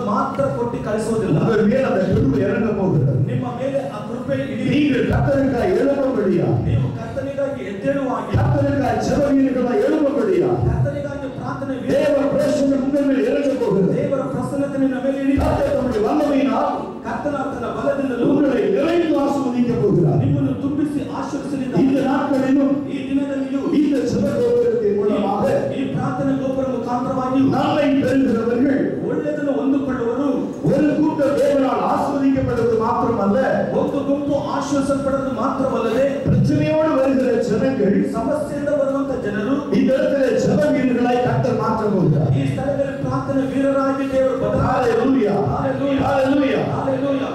ಮಾತ್ರ ಕೊಟ್ಟು ಕಳಿಸುವುದಿಲ್ಲ. உங்கள் மேல் அந்த கிருபை இறங்க போகிறது. ನಿಮ್ಮ ಮೇಲೆ ಆ ಕೃಪೆ ಇಳಿಯುವುದು. நீங்கள் கர்த்தருக்காய் எழும்பும்படியா, ನೀವು ಕರ್ತನಿಗಾಗಿ ಎದ್ದೇಳುವಾಗಿ, கர்த்தருக்காய் ஜெபவீரர்களாய் எழும்பும்படியா, ಕರ್ತನಿಗಾಗಿ ಪ್ರಾರ್ಥನೆ தேவ பிரசன்னம் உங்கள் மேல் இறங்க போகிறது. ದೇವರ ಪ್ರಸನ್ನತೆ ನಿಮ್ಮ ಮೇಲೆ ಇಳಿಯುವುದು. கர்த்தர் தம்முடைய வல்லமையினால் ಕರ್ತನ ತನ್ನ ಬಲದಿಂದಲೂ உங்களை நிறைந்து ஆசீர்வதிக்க போகிறார். ನಿಮ್ಮನ್ನು ತುಂಬಿಸಿ ಆಶೀರ್ವದಿಸಲಿದ್ದಾನೆ. இந்த நாட்களிலும் ಈ ದಿನದಲ್ಲಿಯೂ இந்த ஜெப கோபுரத்தின் மூலமாக ಈ ಪ್ರಾರ್ಥನೆ ಗೋಪುರ ಮುಖಾಂತರವಾಗಿಯೂ நன்மை பெறுகிறவர்கள் ಒಳ್ಳೆಯದನ್ನು ಹೊಂದಿಕೊಳ್ಳುವರು. ஒரு கூட்டம் தேவனால் ஆசீர்வதிக்கப்படுவது மாத்திரமல்ல, ಒಂದು ಗುಂಪು ಆಶೀರ್ವದಿಸಲ್ಪಡುವುದು ಮಾತ್ರವಲ್ಲದೆ பிரச்சனையோடு வருகிற ஜனங்கள் ಸಮಸ್ಯೆಯಿಂದ ಬರುವಂತ ಜನರು இந்த இடத்துல ஜெப வீரர்களாய் கர்த்தர் மாற்ற போகிறார். ಈ ಸ್ಥಳದಲ್ಲಿ ಪ್ರಾರ್ಥನೆ ವೀರರಾಗಿ ದೇವರು ಬದಲಾವಣೆ. ஹalleluya, ஹalleluya, ஹalleluya.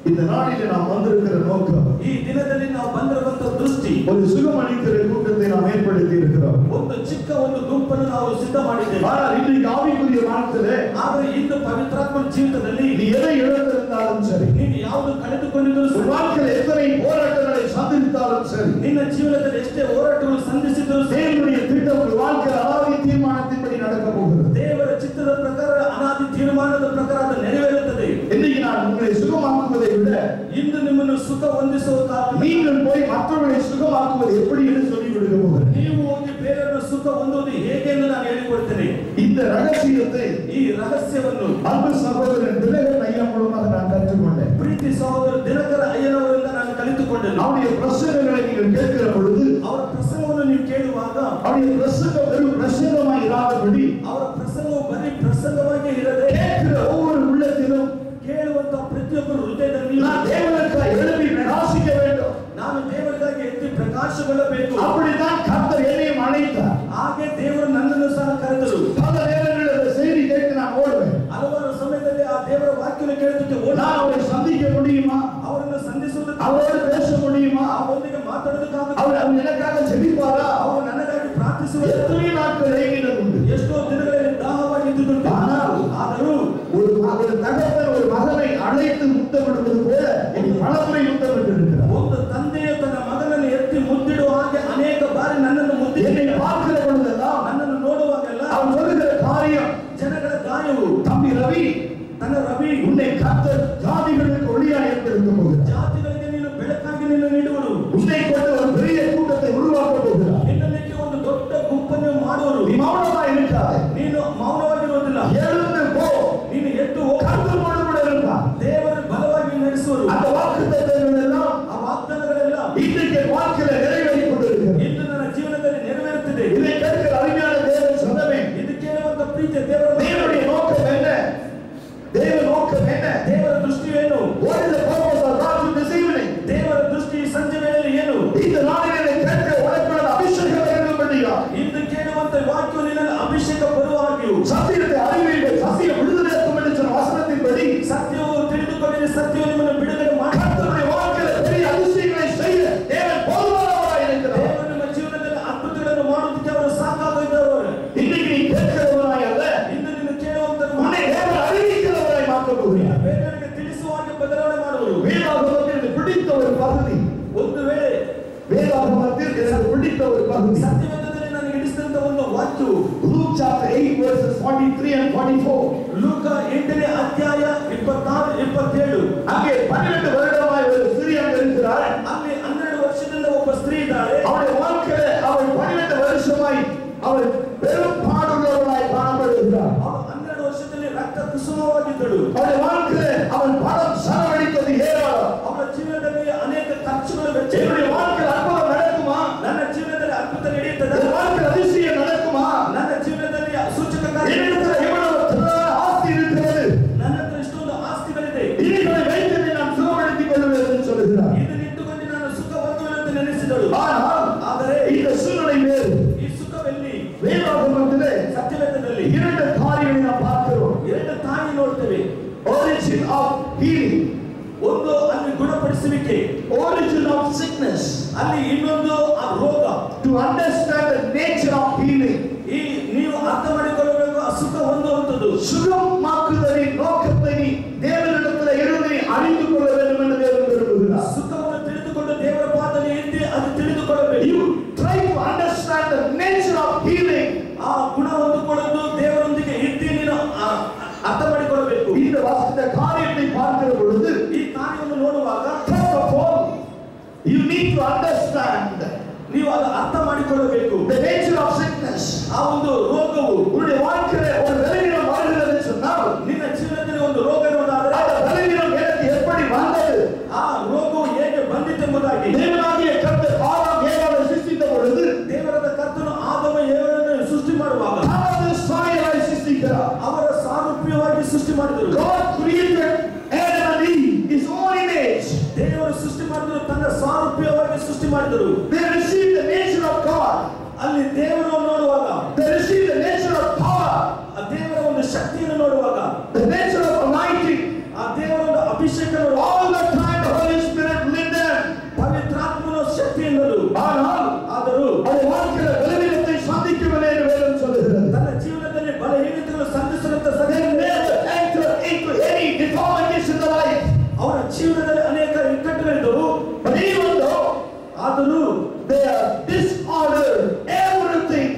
இந்த நாளிலே நாம் வந்திருக்கிற நோக்கம், ಈ ದಿನದಲ್ಲಿ ನಾವು ಬಂದಿರುವಂತ ದೃಷ್ಟಿ, ஒரு சுகமளிக்கிற கூட்டத்தை நாம் ஏற்படுத்தி இருக்கிறோம். ಒಂದು ಚಿಕ್ಕ ಒಂದು ಗುಂಪನ್ನು ನಾವು ಸಿದ್ಧ ಮಾಡಿದ್ದೇವೆ. ஆனால் இன்றைக்கு ஆவிக்குரிய வாழ்க்கையிலே ಆದರೆ ಇಂದು ಪವಿತ್ರಾತ್ಮ ಜೀವಿತದಲ್ಲಿ நீ எதை இழந்திருந்தாலும் சரி, ನೀನು ಯಾವುದು ಕಳೆದುಕೊಂಡಿದ್ದರೂ உன் வாழ்க்கையில் எத்தனை போராட்டங்களை சந்தித்தாலும் சரி, ನಿನ್ನ ಜೀವನದಲ್ಲಿ ಎಷ್ಟೇ ಹೋರಾಟಗಳು ಸಂಧಿಸಿದರೂ தேவனுடைய திட்டம் உன் வாழ்க்கையில் அனாதி தீர்மானத்தின்படி நடக்க போகிறது. ದೇವರ ಚಿತ್ತದ ಪ್ರಕಾರ ಅನಾದಿ ತೀರ್ಮಾನದ ಪ್ರಕಾರ ಅದು ನೆರವೇರುತ್ತದೆ. இன்னைக்கு நான் உங்களை சுகமாக்குவதை விட ಇಂದು ನಿಮ್ಮನ್ನು ಸುಖ ಹೊಂದಿಸುವ ಕಾರಣ நீங்கள் போய் மற்றவர்களை சுகமாக்குவது எப்படி என்று சொல்லி கொடுக்க போகிறேன். ನೀವು ಹೋಗಿ ಬೇರೆಯವರ ಸುಖ ಹೊಂದುವುದು ಹೇಗೆ ಎಂದು ನಾನು ಹೇಳಿಕೊಡ್ತೇನೆ. இந்த ரகசியத்தை ಈ ರಹಸ್ಯವನ್ನು அன்பு சகோதரன் திலகன் ஐயா மூலமாக நான் கற்றுக்கொண்டேன். ಪ್ರೀತಿ ಸಹೋದರ ದಿನಕರ ಅಯ್ಯನವರಿಂದ ನಾನು ಕಲಿತುಕೊಂಡೆನು. அவருடைய பிரசங்கங்களை நீங்கள் கேட்கிற பொழுது, ಅವರ ಪ್ರಸಂಗವನ್ನು ನೀವು ಕೇಳುವಾಗ அவருடைய பிரசங்கம் வெறும் பிரசங்கமாய் இராதபடி, ಅವರ ಪ್ರಸಂಗವು ಬರೀ ಪ್ರಸಂಗವಾಗಿ ಇರದೆ கேட்கிற ஒவ்வொரு உள்ளத்திலும் ಕೇಳುವಂತ ಪ್ರತಿಯೊಬ್ಬರು ಹೃದಯದಲ್ಲಿ நான் தேவனுக்காக எழுப்பி பிரகாசிக்க வேண்டும். ನಾನು ದೇವರಿಗಾಗಿ ಎತ್ತಿ ಪ್ರಕಾಶಗೊಳ್ಳಬೇಕು. அப்படித்தான் கர்த்தர் என்னையும் அழைத்தார். ಹಾಗೆ ದೇವರು ನನ್ನನ್ನು ಸಹ ಕರೆದರು. பல நேரங்களில் அந்த செய்தி கேட்டு நான் ஓடுவேன். ಹಲವಾರು ಸಮಯದಲ್ಲಿ ಆ ದೇವರ ವಾಕ್ಯವನ್ನು ಕೇಳುವುದಕ್ಕೆ நான் அவரை சந்திக்க முடியுமா, ಅವರನ್ನು ಸಂಧಿಸುವುದಕ್ಕೆ, அவரோடு பேச முடியுமா, ಅವರೊಂದಿಗೆ ಮಾತಾಡೋದಕ್ಕಾಗುತ್ತೆ, அவர் எனக்காக ஜெபிப்பாரா, ಅವರು ನನಗಾಗಿ ಪ್ರಾರ್ಥಿಸುವ எத்தனை நாட்கள் ஏங்கினது உண்டு. ಎಷ್ಟೋ ದಿನಗಳಲ್ಲಿ ದಾಹವಾಗಿ ಇದ್ದುದುಂಟು. ಆದರೂ ஒரு தகப்பன் ஒரு மகனை அழைத்து முத்தமிடுவது போல எனக்கு பலமுறை முத்தமிட்டிருக்கிறார். ಒಂದು ತಂದೆಯು ತನ್ನ ಮಗನನ್ನು ಎತ್ತಿ ಮುದ್ದಿಡುವ ಹಾಗೆ ಅನೇಕ ಬಾರಿ ನನ್ನನ್ನು ಮುದ್ದಿಸಿ என்னை பார்க்கிற பொழுதெல்லாம் ನನ್ನನ್ನು ನೋಡುವಾಗೆಲ್ಲ அவன் சொல்லுகிற காரியம், ಜನಗಳ ಗಾಯವು, தம்பி ரவி, ತನ್ನ ರವಿ, உன்னை கர்த்தர் ஜாதிகளுக்கு ஒளியாய் ஏற்படுத்த போகிறார். ಜಾತಿಗಳಿಗೆ ನೀನು ಬೆಳಕಾಗಿ ನಿನ್ನ ನೀಡುವರು. உன்னை கொண்டு ஒரு பெரிய கூட்டத்தை உருவாக்க போகிறார். ನಿನ್ನಲ್ಲಿಗೆ ಒಂದು ದೊಡ್ಡ ಗುಂಪನ್ನು ಮಾಡುವರು. நீ மௌனமாய் இருக்காதே, ನೀನು ಮೌನವಾಗಿರುವುದಿಲ್ಲ. எழுந்து போ, ನೀನು ಎದ್ದು ಹೋಗು. கர்த்தர் கூட இருந்தார். ದೇವರು ಬಲವಾಗಿ ನಡೆಸುವರು. அந்த வாக்குத்தத்தங்கள் எல்லாம் ಆ ವಾಗ್ದಾನಗಳೆಲ್ಲ இன்றைக்கு வாழ்க்கையில நிறைவேறிக் கொண்டிருக்கிறது. ಇಂದು ನನ್ನ ಜೀವನದಲ್ಲಿ ನೆರವೇರುತ್ತಿದೆ. இதை கேட்கிற அருமையான தேவ சொந்தமே, ಇದು ಕೇಳುವಂತ ಪ್ರೀತಿಯ ದೇವರ தேவனுடைய நோக்கம் என்ன? தேவ நோக்கம் என்ன? ದೇವರ ದೃಷ್ಟಿಯೇನು? What is the purpose of God to this evening? ದೇವರ ದೃಷ್ಟಿ ಸಂಜೆ ವೇಳೆಯಲ್ಲಿ ಏನು? இந்த நாளிலே கேட்கிற உனக்கான அபிஷேகம் வேண்டும்படியா, ಇಂದು ಕೇಳುವಂತ ವಾಕ್ಯವು ನಿನ್ನಲ್ಲಿ ಅಭಿಷೇಕ ಬರುವ ಹಾಗೆಯೂ, சத்தியத்தை அறிவீர்கள், சத்தியம் விடுதலையாக்கும் என்று சொன்ன வசனத்தின்படி ಸತ್ಯವು ತಿಳಿದುಕೊಳ್ಳಿ, ಸತ್ಯವು ನಿಮ್ಮನ್ನು ಬಿಡುಗಡೆ ಮಾಡಿ கர்த்தருடைய வாழ்க்கையில பெரிய அதிசயங்களை செய்ய தேவன் போதுமானவராய் இருக்கிறார். ದೇವರು ನಿಮ್ಮ ಜೀವನದಲ್ಲಿ ಅದ್ಭುತಗಳನ್ನು ಮಾಡುವುದಕ್ಕೆ ಅವರು ಸಾಕಾಗಿದ್ದವರು. இன்னைக்கு நீ கேட்கிறவராய் அல்ல, ಇಂದು ನೀನು ಕೇಳುವಂತ உன்னை தேவன் அறிவிக்கிறவராய் மாற்ற போகிறார். ಬೇರೆಯವರಿಗೆ ತಿಳಿಸುವ ಹಾಗೆ ಬದಲಾವಣೆ ಮಾಡುವರು. வேதாகமத்தில் எனக்கு பிடித்த ஒரு பகுதி, ಒಂದು ವೇಳೆ வேதாகமத்தில் எனக்கு பிடித்த ஒரு பகுதி, ಸತ್ಯವೇದದಲ್ಲಿ ನನಗೆ ಹಿಡಿಸಿದಂತ ಒಂದು ವಾಕ್ಯವು Luke chapter 8 verses 43 and 44. ಲೂಕ 8ನೇ ಅಧ್ಯಾಯ 26, 27. அங்கே 12 வருடமாய் ஒரு சிறியன் இருக்கிறார். ಅಲ್ಲಿ 12 ವರ್ಷದಿಂದ ಒಬ್ಬ ಸ್ತ್ರೀ ಇದ್ದಾಳೆ. அவருடைய வாழ்க்கையில அவள் 12 வருஷமாய் அவள் பெரும் பாடுள்ளவளாய் காணப்படுகிறார். ಅವಳು 12 ವರ್ಷದಲ್ಲಿ ರಕ್ತ ಕುಸುಮವಾಗಿದ್ದಳು. அவளுடைய வாழ்க்கையில அவள் பணம் செலவழித்தது ஏராளம். ಅವಳ ಜೀವನದಲ್ಲಿ ಅನೇಕ ಖರ್ಚುಗಳು ವೆಚ್ಚ. என்னுடைய வாழ்க்கையில் அற்புதம் நடக்குமா? ನನ್ನ ಜೀವನದಲ್ಲಿ ಅದ್ಭುತ ನಡೆಯುತ್ತದೆ. என் வாழ்க்கையில் அதிசயம் நடக்குமா? ನನ್ನ ಜೀವನದಲ್ಲಿ ಸೂಚಕ ಕಾರ್ಯ. என்னிடத்தில் எவ்வளவு திரளான ஆஸ்தி இருக்கிறது, ನನ್ನ ಹತ್ರ ಇಷ್ಟೊಂದು ಆಸ್ತಿಗಳಿದೆ. இவைகளை வைத்து நான் சுகப்படுத்திக் கொள்வேன் என்று சொல்லுகிறார். ಇದನ್ನಿಟ್ಟುಕೊಂಡು ನಾನು ಸುಖ ಹೊಂದುವೆನು ಅಂತ ನೆನೆಸಿದಳು. ஆனால் ಆದರೆ இந்த சூழ்நிலை வேறு. ಈ ಸುಖವೆಲ್ಲಿ? வேதாகமத்திலே ಸತ್ಯವೇದದಲ್ಲಿ 2 காரியங்களை நாம் பார்க்கிறோம். 2 ತಾಯಿ ನೋಡ್ತೇವೆ. Origin of healing, ಒಂದು ಅಲ್ಲಿ ಗುಣಪಡಿಸುವಿಕೆ, origin of sickness. ಅಲ್ಲಿ ಇನ್ನೊಂದು ಆ ರೋಗ. To understand the nature of healing, ಈ ನೀವು ಅರ್ಥ ಮಾಡಿಕೊಳ್ಳಬೇಕು ಆ ಸುಖ ಹೊಂದುವಂಥದ್ದು. சுகமாக்குதலின் நோக்கத்தை நீ தேவனிடத்தில் இருந்து நீ அறிந்து கொள்ள வேண்டும் என்று தேவன் விரும்புகிறார். ಸುಖವನ್ನು ತಿಳಿದುಕೊಂಡು ದೇವರ ಪಾದದಲ್ಲಿ ಇದ್ದು ಅದು ತಿಳಿದುಕೊಳ್ಳಬೇಕು. You try to understand the nature of healing. ಆ ಗುಣ ಹೊಂದಿಕೊಳ್ಳೋದು ದೇವರೊಂದಿಗೆ ಇದ್ದು ನೀನು ಅರ್ಥ ಮಾಡಿಕೊಳ್ಳಬೇಕು. இந்த காரியத்தை பார்க்கிற பொழுது ಈ ಕಾರ್ಯವನ್ನು ನೋಡುವಾಗ first of all you need to understand ನೀವು ಅದು ಅರ್ಥ ಮಾಡಿಕೊಳ್ಳಬೇಕು. the nature of sickness. ಆ ಒಂದು ರೋಗವು உன்னுடைய வாழ்க்கையில ஒரு பலவீனம் வருகிறது சொன்னால் ನಿನ್ನ ಜೀವನದಲ್ಲಿ ಒಂದು ರೋಗ ಇರುವುದಾದರೆ அந்த பலவீனம் எனக்கு எப்படி வந்தது? ಆ ರೋಗವು ಹೇಗೆ ಬಂದಿತೆಂಬುದಾಗಿ தேவனாகிய கர்த்தர் ஆதாம் ஏவாளை சிருஷ்டித்த பொழுது ದೇವರಾದ ಕರ್ತನು ಆದಾಮ ಏವಳನ್ನು ಸೃಷ್ಟಿ ಮಾಡುವಾಗ அவரது சாயலாய் சிருஷ்டிக்கிறார். ಅವರ ಸಾರೂಪ್ಯವಾಗಿ ಸೃಷ್ಟಿ ಮಾಡಿದರು. God created Adam and Eve his own image. ದೇವರು ಸೃಷ್ಟಿ ಮಾಡಿದರು, ತನ್ನ ಸಾರೂಪ್ಯವಾಗಿ ಸೃಷ್ಟಿ ಮಾಡಿದರು. They received the nature of God. ಅಲ್ಲಿ ದೇವರನ್ನು ನೋಡುವಾಗ They received the nature of power. ಆ ದೇವರ ಒಂದು ಶಕ್ತಿಯನ್ನು ನೋಡುವಾಗ The nature of anointing. ಆ ದೇವರ ಒಂದು ಅಭಿಷೇಕ All the time the Holy Spirit lived them. ಪವಿತ್ರಾತ್ಮನ ಶಕ್ತಿಯಿಂದಲೂ ஆனால் ಆದರೂ அது வாழ்க்கையில பலவீனத்தை சந்திக்கவில்லை என்று வேதம் சொல்லுகிறது. ತನ್ನ ಜೀವನದಲ್ಲಿ ಬಲಹೀನತೆಗಳು ಸಂಧಿಸುವಂತ They never enter into any deformities in the life. ಅವರ ಜೀವನದಲ್ಲಿ ಅನೇಕ ಇಕ್ಕಟ್ಟುಗಳಿದ್ದವು. But even though ಆದರೂ they are disordered, everything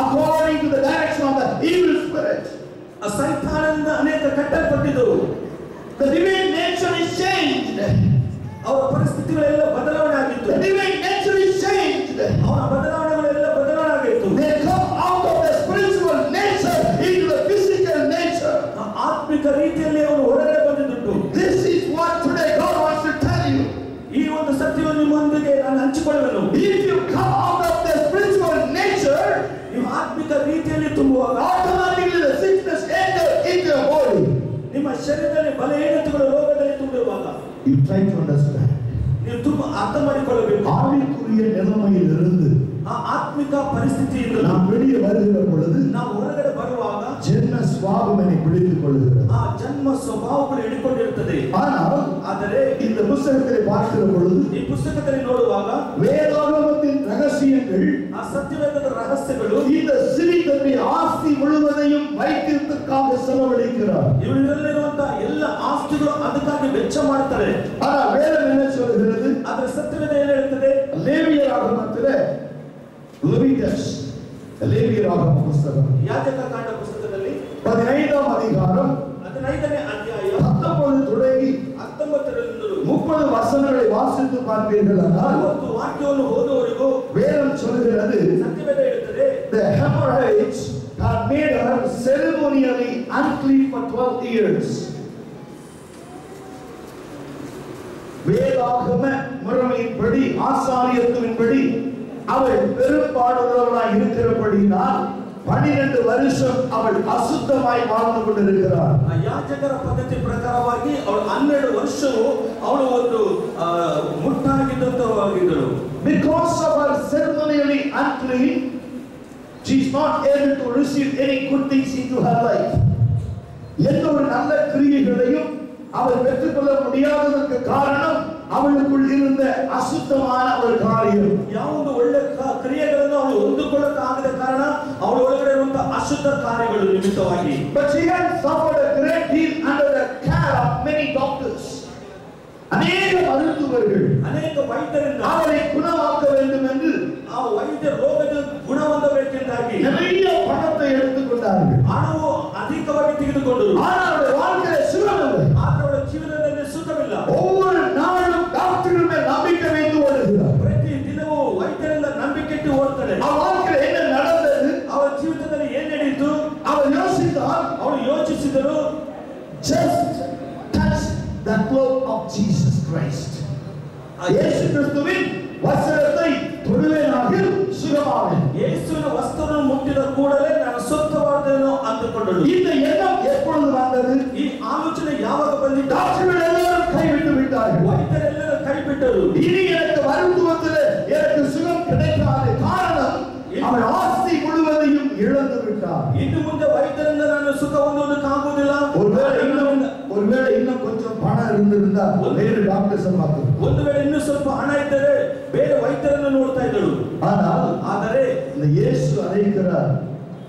according to the direction of the evil spirit. ಆ ಸೈತಾನನಿಂದ ಅನೇಕ ಕಟ್ಟಲ್ಪಟ್ಟಿದ್ದವು. The divine nature is changed. ಅವರ ಪರಿಸ್ಥಿತಿಗಳೆಲ್ಲ ಬದಲಾವಣೆ ಆಗಿತ್ತು. The divine nature is changed. ಅವರ ಬದಲಾವಣೆಗಳೆಲ್ಲ ಬದಲಾವಣೆ ಆಗಿತ್ತು. They come out of the spiritual nature into the physical nature. ಆ ಆತ್ಮಿಕ ರೀತಿಯಲ್ಲಿ ಅವರು ಹೊರಗಡೆ ಬಂದಿದ್ದು. This is what today God wants to tell you. ಈ ಒಂದು ಸತ್ಯವನ್ನು ನಿಮ್ಮೊಂದಿಗೆ ನಾನು ಹಂಚಿಕೊಳ್ಳುವೆನು. If you come out of the spiritual nature, ನೀವು ಆತ್ಮಿಕ ರೀತಿಯಲ್ಲಿ ತುಂಬುವಾಗ automatically the sickness enters into your body. ನಿಮ್ಮ ಶರೀರದಲ್ಲಿ ಬಲಹೀನತೆಗಳು ರೋಗದಲ್ಲಿ ತುಂಬಿರುವಾಗ You try to understand. ನೀವು ತುಂಬ ಅರ್ಥ ಮಾಡಿಕೊಳ್ಳಬೇಕು. ஆவிக்குரிய நிலைமையிலிருந்து ಆ ಆತ್ಮಿಕ ಪರಿಸ್ಥಿತಿಯಿಂದ நாம் வெளியே வருகிற பொழுது ನಾವು ಹೊರಗಡೆ ಬರುವಾಗ ஜென்ம சுவாபம் என்னை பிடித்துக் கொள்கிறது. ಆ ಜನ್ಮ ಸ್ವಭಾವಗಳು ಹಿಡಿಕೊಂಡಿರುತ್ತದೆ. ஆனால் ಆದರೆ இந்த புத்தகத்தை பார்க்கிற பொழுது ಈ ಪುಸ್ತಕದಲ್ಲಿ ನೋಡುವಾಗ வேதாகமத்தின் ரகசியங்கள் ಆ ಸತ್ಯವೇದದ ರಹಸ್ಯಗಳು இந்த சிறிதனுடைய ஆஸ்தி முழுவதையும் வைத்திருப்பதற்காக செலவழிக்கிறார். ಇವರಲ್ಲಿರುವಂತ ಎಲ್ಲ ಆಸ್ತಿಗಳು ಅದಕ್ಕಾಗಿ ವೆಚ್ಚ ಮಾಡ್ತಾರೆ. ஆனால் வேதம் என்ன சொல்கிறது? ಅದರ ಸತ್ಯವೇದ ಏನು ಹೇಳ್ತದೆ? லேவியராகமத்திலே லேவியராகம புத்தகம் ಯಾಜಕಕಾಂಡ ಪುಸ್ತಕದಲ್ಲಿ 15ஆம் அதிகாரம் 15ನೇ ಅಧ್ಯಾಯ 19 தொடங்கி 19ರಿಂದಲೂ 30 வசனங்களை வாசித்து பார்ப்பீர்களானால் 30 ವಾಕ್ಯವನ್ನು ಓದುವವರೆಗೂ வேதம் சொல்கிறது ಸತ್ಯವೇದ ಹೇಳ್ತದೆ the hemorrhage had made her ceremonially unclean for 12 years. வேதாகம முறைமையின்படி ஆசாரியத்துவின்படி அவள் பெரும்பாடுள்ளவளாய் இருக்கிறபடியினால் 12 வருஷம் அவள் அசுத்தமாய் வாழ்ந்து கொண்டிருக்கிறார். ಆ ಯಾಜಕರ ಪದ್ಧತಿ ಪ್ರಕಾರವಾಗಿ ಅವಳು 12 ವರ್ಷವು ಅವಳು ಒಂದು ಮುಟ್ಟಾಗಿದ್ದಂತವಾಗಿದ್ದಳು. Because of her ceremonially unclean, she is not able to receive any good things into her life. எந்த ஒரு நல்ல கிரியைகளையும் அவள் பெற்றுக்கொள்ள முடியாததற்கு காரணம் ಅವಳುக்குள் இருந்த ಅಸುದ್ಧமான ஒரு காரியம். ಯಾವೊಂದು ಒಳ್ಳೆ ಕ್ರಿಯೆಗಳನ್ನು ಅವಳು ಹೊಂದಿಕೊಳ್ಳಕ್ಕಾಗದ ಕಾರಣ ಅವಳ ಒಳಗಡೆ ಇರುವಂತಹ ಅಶುದ್ಧ ಕಾರ್ಯಗಳು ನಿಮಿತ್ತವಾಗಿ. But she had suffered a great deal under the care of many doctors. ಅನೇಕ ಮರುத்துவர்கள் ಅನೇಕ ವೈದ್ಯರಿಂದ ಅವரை குணமாக்க வேண்டும் என்று ಆ ವೈದ್ಯ ರೋಗದ ಗುಣಹೊಂದಬೇಕೆಂದಾಗಿ நிறைய பணத்தை எடுத்துக்கொண்டார்கள். ಹಣವು ಅಧಿಕವಾಗಿ ತೆಗೆದುಕೊಂಡರು. ஆனால் ಅವರ வாழ்க்கையில சுகமில்லை. ಆದರೆ ಅವಳ ಜೀವನದಲ್ಲಿ ಸುಖವಿಲ್ಲ. ஒவ்வொரு நாளும் டாக்டர் மேல் நம்பிக்கை வைத்து ஓடுகிறார். ಪ್ರತಿ ದಿನವೂ ವೈದ್ಯರಿಂದ ನಂಬಿಕೆ ಇಟ್ಟು ಓಡ್ತಾಳೆ. ಆ வாழ்க்கையில என்ன நடந்தது? ಅವಳ ಜೀವಿತದಲ್ಲಿ ಏನು ನಡೆಯಿತು? அவள் யோசித்தாள். ಅವಳು ಯೋಚಿಸಿದರು, just touch the cloth of Jesus Christ. ಯೇಸು ಕ್ರಿಸ್ತುವಿನ ವಸ್ತ್ರத்தை ತೊಡುವೆನಾಗಿಲ್ ಸುಖಮಾವೆನು. ಯೇಸುವಿನ ವಸ್ತ್ರವನ್ನು ಮುಟ್ಟಿದ ಕೂಡಲೇ ನಾನು ಸ್ವಸ್ಥವಾದೆನು ಅಂದುಕೊಂಡಳು. இந்த எண்ணம் எப்பொழுது வந்தது? ಈ ಆಲೋಚನೆ ಯಾವಾಗ ಬಂದಿತು? டாக்டர்கள் எல்லாரும் கைவிட்டு விட்டார்கள். ವೈದ್ಯರೆಲ್ಲರೂ ಕೈಬಿಟ್ಟರು. இனி எனக்கு மருத்துவத்தில் எனக்கு சுகம் கிடைக்காது. காரணம் அவள் ஆஸ்தி முழுவதையும் இழந்து விட்டார். ಇನ್ನು ಮುಂದೆ ವೈದ್ಯರಿಂದ ನಾನು ಸುಖ ಹೊಂದುವುದಕ್ಕಾಗುವುದಿಲ್ಲ. ஒருவேளை இன்னும் கொஞ்சம் பணம் இருந்திருந்தா வேறு டாக்டர்ஸ் பார்த்து ಒಂದು ವೇಳೆ ಇನ್ನೂ ಸ್ವಲ್ಪ ಹಣ ಇದ್ದರೆ ಬೇರೆ ವೈದ್ಯರನ್ನು ನೋಡ್ತಾ ಇದ್ದಳು. ಆದರೆ இந்த இயேசு அழைக்கிறார்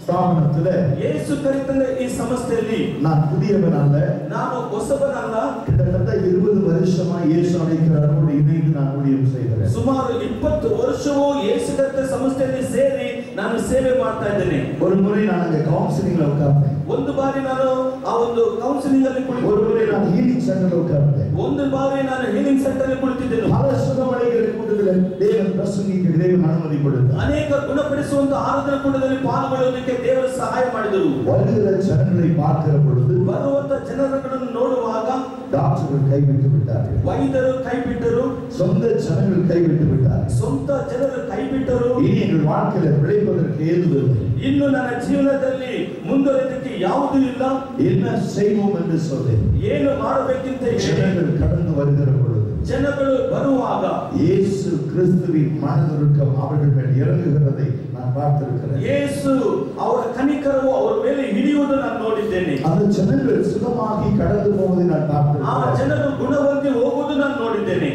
ஸ்தாபனத்திலே, ಯೇಸು ಕರೆತಂದ ಈ ಸಂಸ್ಥೆಯಲ್ಲಿ நான் புதியவன் அல்ல, ನಾನು ಹೊಸಬನಲ್ಲ. கிட்டத்தட்ட 20 வருஷமா இயேசு அழைக்கிறாரோடு இணைந்து நான் ஊழியம் செய்கிறேன். ಸುಮಾರು 20 ವರ್ಷವೂ ಯೇಸು ಕರೆತ ಸಂಸ್ಥೆಯಲ್ಲಿ ಸೇರಿ ನಾನು ಸೇವೆ ಮಾಡ್ತಾ ಇದ್ದೇನೆ. ஒரு முறை நான் அங்க கவுன்சிலிங்ல உட்கார்ந்தேன். ಒಂದು ಬಾರಿ ನಾನು ಆ ಆ ಒಂದು ಕೌನ್ಸಿಲಿಂಗ್ ಅಲ್ಲಿ ஒருமுறை நான் ஹீலிங் சென்டர்ல உட்கார்ந்தேன். ಒಂದು ಬಾರಿ ನಾನು ಹೀಲಿಂಗ್ ಸೆಂಟರ್ ಅಲ್ಲಿ ಕುಳಿತಿದ್ದೆನು. பல சுகமடைகிற கூட்டத்தில் தேவன் பிரசங்கிக்க தேவன் ಅನುಮತಿ கொடுத்தார். ಅನೇಕ ಗುಣಪಡಿಸುವಂತ ಆರಾಧನಾ ಕೂಟದಲ್ಲಿ ಪಾಲ್ಗೊಳ್ಳುವುದಕ್ಕೆ ದೇವರು ಸಹಾಯ ಮಾಡಿದರು. வருகிற ஜனங்களை பார்க்கிற பொழுது ಬರುವಂತ ಜನರನ್ನು ನೋಡುವಾಗ டாக்டர்கள் கைவிட்டு விட்டார்கள். ವೈದ್ಯರು ಕೈಬಿಟ್ಟರು. சொந்த ஜனங்கள் கைவிட்டு விட்டார்கள். ಸ್ವಂತ ಜನರು ಕೈಬಿಟ್ಟರು. இனி எங்கள் வாழ்க்கையில பிழைப்பதற்கு ஏதுவில்லை. ಇನ್ನು ನನ್ನ ಜೀವನದಲ್ಲಿ ಮುಂದುವರಿಯೋದಕ್ಕೆ ಯಾವುದೂ ಇಲ್ಲ. என்ன செய்வோம் என்று சொல்லி ಏನು ಮಾಡಬೇಕಿಂತ ஜனங்கள் கடந்து வருகிற பொழுது ಜನಗಳು ಬರುವಾಗ இயேசு கிறிஸ்துவின் மனதுருக்கம் அவர்கள் மேல் இறங்குகிறதை நான் பார்த்திருக்கிறேன். ಯೇಸು ಅವರ ಕನಿಕರವು ಅವರ ಮೇಲೆ ಹಿಡಿಯುವುದು ನಾನು ನೋಡಿದ್ದೇನೆ. அந்த ஜனங்கள் சுகமாகி கடந்து போவதை நான் ಆ பார்த்திருக்கிறேன். ಜನರು ಗುಣಹೊಂದಿ ಹೋಗುವುದು ನಾನು ನೋಡಿದ್ದೇನೆ.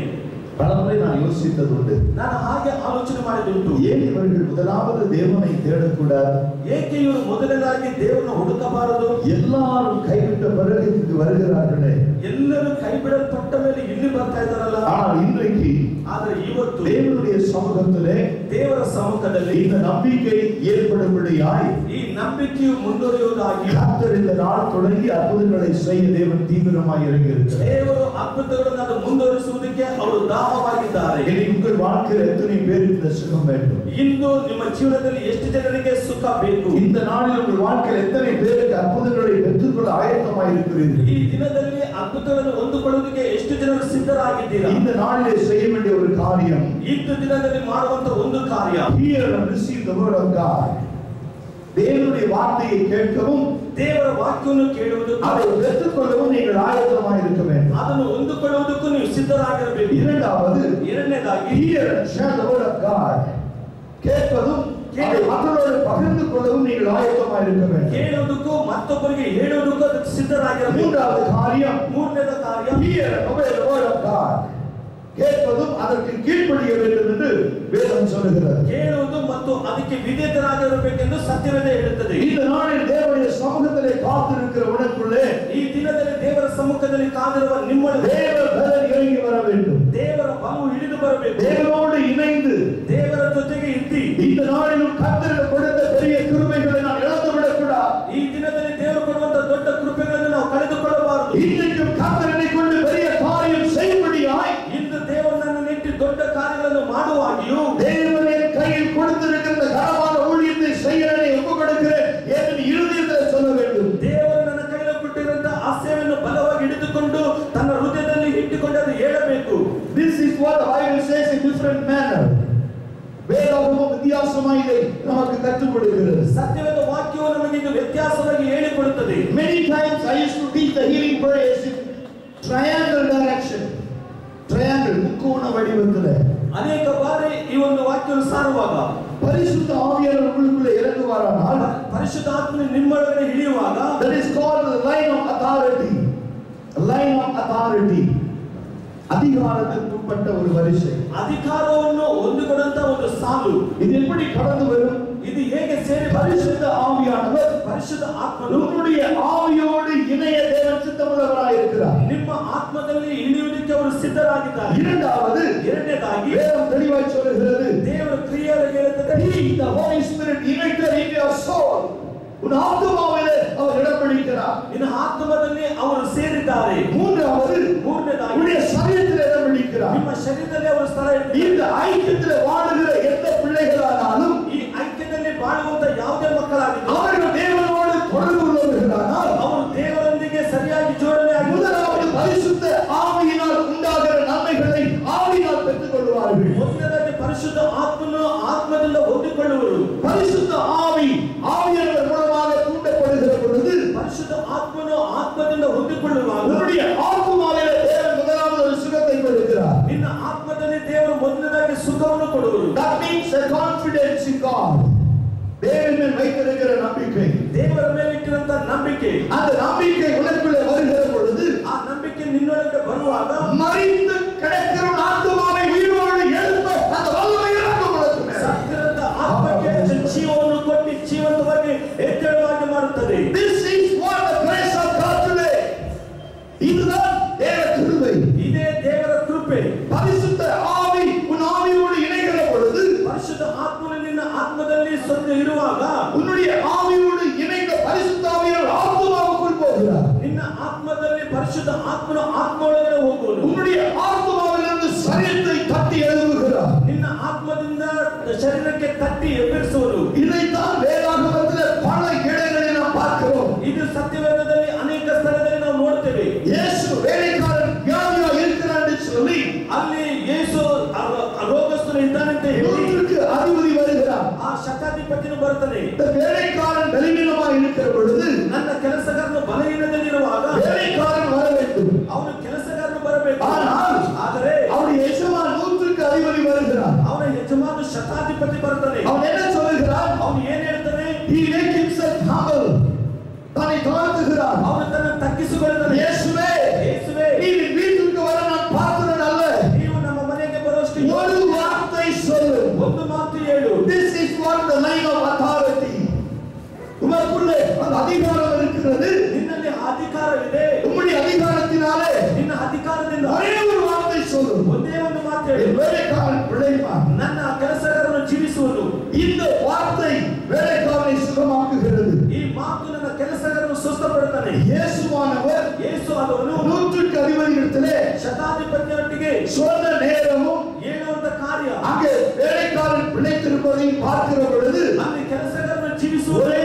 பலமுறை நான் யோசித்ததுண்டு. ನಾನು ಹಾಗೆ ಆಲೋಚನೆ ಮಾಡಿದುಂಟು. ஏன் இவர்கள் முதலாவது தேவனை தேடக்கூடாது? ಏಕೆ ಇವರು ಮೊದಲನೇದಾಗಿ ದೇವರನ್ನು ಹುಡುಕಬಾರದು? எல்லாரும் கைவிட்ட பிறகு இங்கு வருகிறார்களே. ಎಲ್ಲರೂ ಕೈಬಿಡಲ್ಪಟ್ಟ ಮೇಲೆ ಇಲ್ಲಿ ಬರ್ತಾ ಇದ್ದಾರಲ್ಲ. ஆனால் இன்றைக்கு ಆದರೆ ಇವತ್ತು தேவனுடைய சமூகத்திலே ದೇವರ ಸಮ್ಮುಖದಲ್ಲಿ இந்த நம்பிக்கை ஏற்படும்படியாய் ಈ ನಂಬಿಕೆಯು ಮುಂದುವರಿಯುವುದಾಗಿ கர்த்தர் இந்த நாள் தொடங்கி அற்புதங்களை செய்ய தேவன் தீவிரமாய் இறங்கியிருக்கிறார். ದೇವರು ಅದ್ಭುತಗಳನ್ನು ಮುಂದುವರಿಸುವುದಕ್ಕೆ ಅವರು ದಾಹವಾಗಿದ್ದಾರೆ. இனி உங்கள் வாழ்க்கையில் எத்தனை பேருக்கு இந்த சுகம் வேண்டும்? ಇಂದು ನಿಮ್ಮ ಜೀವನದಲ್ಲಿ ಎಷ್ಟು ಜನರಿಗೆ ಸುಖ ಬೇಕು? இந்த நாளில் உங்கள் வாழ்க்கையில் எத்தனை பேருக்கு அற்புதங்களை பெற்றுக்கொள்ள ஆயத்தமாய் இருக்கிறீர்கள்? ಈ ದಿನದಲ್ಲಿ ಅದ್ಭುತಗಳನ್ನು ಹೊಂದಿಕೊಳ್ಳುವುದಕ್ಕೆ ಎಷ್ಟು ಜನರು ಸಿದ್ಧರಾಗಿದ್ದೀರಾ? இந்த நாளிலே செய்ய வேண்டிய ஒரு காரியம், ಇಂದು ದಿನದಲ್ಲಿ ಮಾಡುವಂತ ಒಂದು ಕಾರ್ಯ, hear and receive the word of God. தேவனுடைய வார்த்தையை கேட்கவும் ದೇವರ ವಾಕ್ಯವನ್ನು ಕೇಳುವುದು, அதை பெற்றுக்கொள்ளவும் நீங்கள் ஆயத்தமாய் இருக்க வேண்டும். ಅದನ್ನು ಹೊಂದಿಕೊಳ್ಳುವುದಕ್ಕೂ ನೀವು ಸಿದ್ಧರಾಗಿರಬೇಕು. ಎರಡನೇದಾಗಿ hear and share the word of God. கேட்பதும் அதை மற்றவர்களோடு பகிர்ந்து கொள்ளவும் நீங்கள் ஆயத்தமாய் இருக்க வேண்டும். ಕೇಳುವುದಕ್ಕೂ ಮತ್ತೊಬ್ಬರಿಗೆ ಹೇಳುವುದಕ್ಕೂ ಅದಕ್ಕೆ ಸಿದ್ಧರಾಗಿರಬೇಕು. மூன்றாவது காரியம், ಮೂರನೇದ ಕಾರ್ಯ, hear and obey the word of God. கேட்பதும் அதற்கு கீழ்ப்படிய வேண்டும் என்று வேதம் சொல்கிறது. ಕೇಳುವುದು ಮತ್ತು ಅದಕ್ಕೆ ವಿಧೇಯರಾಗಿರಬೇಕೆಂದು ಸತ್ಯವೇದ ಹೇಳುತ್ತದೆ. இந்த நாளில் தேவனுடைய சமூகத்திலே காத்திருக்கிற உனக்குள்ளே ಈ ದಿನದಲ್ಲಿ ದೇವರ ಸಮ್ಮುಖದಲ್ಲಿ ಕಾದಿರುವ ನಿಮ್ಮೊಳಗೆ தேவ பலன் இறங்கி வர வேண்டும். ದೇವರ ಬಲವು ಇಳಿದು ಬರಬೇಕು. தேவனோடு இணைந்து ದೇವರ ಜೊತೆಗೆ ಇದ್ದು இந்த நாளிலும் கர்த்தர் கொடுத்த பெரிய கிருபைகளை நான் இழந்து விடக்கூடாது. ಈ ದಿನದಲ್ಲಿ ದೇವರು ಕೊಡುವಂತ ದೊಡ್ಡ ಕೃಪೆಗಳನ್ನು ನಾವು ಕಳೆದುಕೊಳ್ಳಬಾರದು. இன்றைக்கும் கர்த்தரை கொண்டு பெரிய காரியம் செய்யும்படியாய் ಇಂದು ದೇವರನ್ನು ನೆಟ್ಟಿ ದೊಡ್ಡ ಕಾರ್ಯಗಳನ್ನು ಮಾಡುವಾಗಿಯೂ தேவனுடைய கையில் கொடுத்திருக்கிற கனமான ஊழியத்தை செய்ய நான் ஒப்புக் கொடுக்கிறேன் என்று இருதயத்தில் சொல்ல வேண்டும். ದೇವರು ನನ್ನ ಕೈಯಲ್ಲಿ ಕೊಟ್ಟಿರುವಂತ ಆ ಸೇವೆಯನ್ನು ಬಲವಾಗಿ ಹಿಡಿದುಕೊಂಡು ತನ್ನ ಹೃದಯದಲ್ಲಿ ಇಟ್ಟುಕೊಂಡು ಅದು ಹೇಳಬೇಕು. This is what the Bible says in different manner. வேதாகமம் வித்தியாசமாய் இதை நமக்கு கற்றுக் கொடுக்கிறது. ಸತ್ಯವೇದ ವಾಕ್ಯವು ನಮಗೆ ಇದು ವ್ಯತ್ಯಾಸವಾಗಿ ಹೇಳಿಕೊಡುತ್ತದೆ. Many times I used to teach the healing prayers in triangle direction. Triangle முக்கோண வடிவத்தில். ಅನೇಕ ಬಾರಿ ಈ ಒಂದು ವಾಕ್ಯವನ್ನು ಸಾರುವಾಗ பரிசுத்த ஆவியானவர் உங்களுக்குள்ளே இறங்குவாரானால் ಪರಿಶುದ್ಧ ಆತ್ಮನು ನಿಮ್ಮೊಳಗಡೆ ಇಳಿಯುವಾಗ that is called the line of authority. Line of authority. அதிகாரத்துக்கு உட்பட்ட ஒரு வரிசை. ಅಧಿಕಾರವನ್ನು ಹೊಂದಿಕೊಂಡಂತ ಒಂದು ಸಾಲು. இது எப்படி கடந்து வரும்? ಇದು ಹೇಗೆ ಸೇರಿ பரிசுத்த ஆவியானவர் ಪರಿಶುದ್ಧ ಆತ್ಮನು உங்களுடைய ஆவியோடு இணைய தேவன் சித்தமுள்ளவராய் இருக்கிறார். ನಿಮ್ಮ ಆತ್ಮದಲ್ಲಿ ಇಳಿಯುವುದಕ್ಕೆ ಅವರು ಸಿದ್ಧರಾಗಿದ್ದಾರೆ. ಎರಡನೇದಾಗಿ வேதம் தெளிவாய் சொல்கிறது, ದೇವರ ಕ್ರಿಯೆಯಲ್ಲಿ ಹೇಳುತ್ತದೆ, He, the Holy Spirit, united in your soul. உன் ஆத்துமாவிலே அவர் இடம் பிடிக்கிறார். ನಿನ್ನ ಆತ್ಮದಲ್ಲಿ ಅವರು ಸೇರಿದ್ದಾರೆ. மூன்றாவதாக உன்னுடைய சரீரத்தில் இடம் பிடிக்கிறார். ನಿಮ್ಮ ಶರೀರದಲ್ಲಿ ಅವರು ಸ್ಥಳ ಇಟ್ಟಿದ್ದಾರೆ. இந்த ஐக்கியத்தில் வாழுகிற எந்த பிள்ளைகளானாலும் ಈ ಐಕ್ಯದಲ್ಲಿ ಬಾಳುವಂತ ಯಾವುದೇ ಮಕ್ಕಳಾಗಿದ್ದರೂ அவர்கள் தேவனோடு தொடர்பு உள்ளவர்களானால் ಅವರು ದೇವರೊಂದಿಗೆ ಸರಿಯಾಗಿ ಜೋಡಣೆ ಆಗಿ முதலாவது பரிசுத்த ஆவியினால் உண்டாகிற நன்மைகளை ஆவியினால் பெற்றுக் கொள்வார்கள். ಮೊದಲನೇದಾಗಿ ಪರಿಶುದ್ಧ ಆತ್ಮನು ಆತ್ಮದಿಂದ ಹೊಂದಿಕೊಳ್ಳುವರು. பரிசுத்த ஆவி ஆவியானவர் மூலமாக தூண்டப்படுகிற பொழுது ಪರಿಶುದ್ಧ ಆತ್ಮನು ಆತ್ಮದಿಂದ ಹೊಂದಿಕೊಳ್ಳುವಾಗ உன்னுடைய ஆத்துமாவிலே தேவன் முதலாவது ஒரு சுகத்தை கொடுக்கிறார். ನಿನ್ನ ಆತ್ಮದಲ್ಲಿ ದೇವರು ಮೊದಲನೇದಾಗಿ ಸುಖವನ್ನು ಕೊಡುವರು. That means a confidence in God. தேவன் மேல் வைத்திருக்கிற நம்பிக்கை. ದೇವರ ಮೇಲೆ ಇಟ್ಟಿರುವಂತ ನಂಬಿಕೆ. அந்த நம்பிக்கை உனக்குள்ளே வருகிற பொழுது ಆ ನಂಬಿಕೆ ನಿನ್ನೊಳಗೆ ಬರುವಾಗ மரித்து கிடக்கிற ஆத்துமாவை உயிரோடு எழுப்ப அந்த வல்லமை இறங்கும் உனக்கு மேல். ಸತ್ತಿರಂತ ಆತ್ಮಕ್ಕೆ ಜೀವವನ್ನು ಕೊಟ್ಟು ಜೀವಂತವಾಗಿ ಎಚ್ಚರವಾಗಿ ಮಾಡುತ್ತದೆ. This is what the grace of God today. இதுதான் தேவ கிருபை. ಇದೇ ದೇವರ ಕೃಪೆ. பரிசுத்த ஆவி உன் ஆவியோடு இணைகிற பொழுது ಪರಿಶುದ್ಧ ಆತ್ಮನು ನಿನ್ನ ಆತ್ಮದಲ್ಲಿ சொந்த ಇರುವಾಗ உன்னுடைய ஆவியோடு இணைந்த பரிசுத்த ஆவியானவர் ஆத்துமாவுக்குள் போகிறார். ಜೀವಿತದಲ್ಲಿ ಪರಿಶುದ್ಧ ಆತ್ಮನು ಆತ್ಮೊಳಗಡೆ ಹೋಗುವನು. உன்னுடைய ஆத்மாவிலிருந்து சரீரத்தை தட்டி எழுப்புகிறார். ನಿನ್ನ ಆತ್ಮದಿಂದ ಶರೀರಕ್ಕೆ ತಟ್ಟಿ ಎಬ್ಬಿಸುವನು. இதைத்தான் வேதாகமத்திலே பல இடங்களில் நாம் பார்க்கிறோம். ಇದು ಸತ್ಯವೇದದಲ್ಲಿ ಅನೇಕ ಸ್ಥಳದಲ್ಲಿ ನಾವು ನೋಡ್ತೇವೆ. ಯೇಸು வேலைக்காரன் வியாதியா இருக்கிறான் என்று சொல்லி ಅಲ್ಲಿ ಯೇಸು ರೋಗಸ್ಥನು ಇದ್ದಾನಂತೆ ಹೇಳಿ நூற்றுக்கு அதிபதி வருகிறார். ಆ ಶತಾಧಿಪತಿನು ಬರ್ತಾನೆ. இந்த வேலைக்காரன் பலவீனமாக இருக்கிற பொழுது ನನ್ನ ಕೆಲಸಗಾರನು ಬಲಹೀನದಲ್ಲಿರುವಾಗ வேலைக்காரன் வர வேண்டும். ಅವನು ಕೆಲಸಗಾರನು ಬರಬೇಕು. ಆದರೆ அவருடைய எஜமான் நூற்றுக்கு அதிபதி வருகிறார். ಅವನ ಯಜಮಾನ ಶತಾಧಿಪತಿ ಬರ್ತಾನೆ. அவன் என்ன சொல்கிறான்? ಅವನು ಏನ್ ಹೇಳ್ತಾನೆ? he makes himself humble. தன்னை தாழ்த்துகிறான். ಅವನು ತನ್ನ ತಗ್ಗಿಸಿಕೊಳ್ಳುತ್ತಾನೆ. இயேசுவே ಯೇಸುವೇ, நீ வீட்டுக்கு வர நான் பாத்திரன் அல்ல. ನೀವು ನಮ್ಮ ಮನೆಗೆ ಬರುವಷ್ಟು ஒரு வார்த்தை சொல்லு. ಒಂದು ಮಾತು ಹೇಳು. this is what the line of authority. உமக்குள்ளே அந்த அதிகாரம் இருக்கிறது. ನಿನ್ನಲ್ಲಿ ಅಧಿಕಾರವಿದೆ. உம்முடைய அதிகாரத்தினாலே ನಿನ್ನ ಅಧಿಕಾರದಿಂದ ஒரே ஒரு வார்த்தை சொல்லு. ಒಂದೇ ಒಂದು ಮಾತು ಹೇಳು. வேலைக்காரன் பிழைப்பான். ನನ್ನ ಕೆಲಸಗಾರನು ಜೀವಿಸುವನು. இந்த வார்த்தை வேலைக்காரனை சுகமாக்குகிறது. ಈ ಮಾತು ನನ್ನ ಕೆಲಸಗಾರನು ಸ್ವಸ್ಥಪಡುತ್ತಾನೆ. இயேசுவானவர் ಯೇಸು ಆದವನು நூற்றுக்கு அதிபதியிடத்திலே ಶತಾಧಿಪತಿಯೊಟ್ಟಿಗೆ சொன்ன நேரமும் ಹೇಳುವಂತ ಕಾರ್ಯ அங்கே வேலைக்காரன் பிழைத்திருப்பதை பார்க்கிற பொழுது ಅಲ್ಲಿ ಕೆಲಸಗಾರನು ಜೀವಿಸುವ ஒரே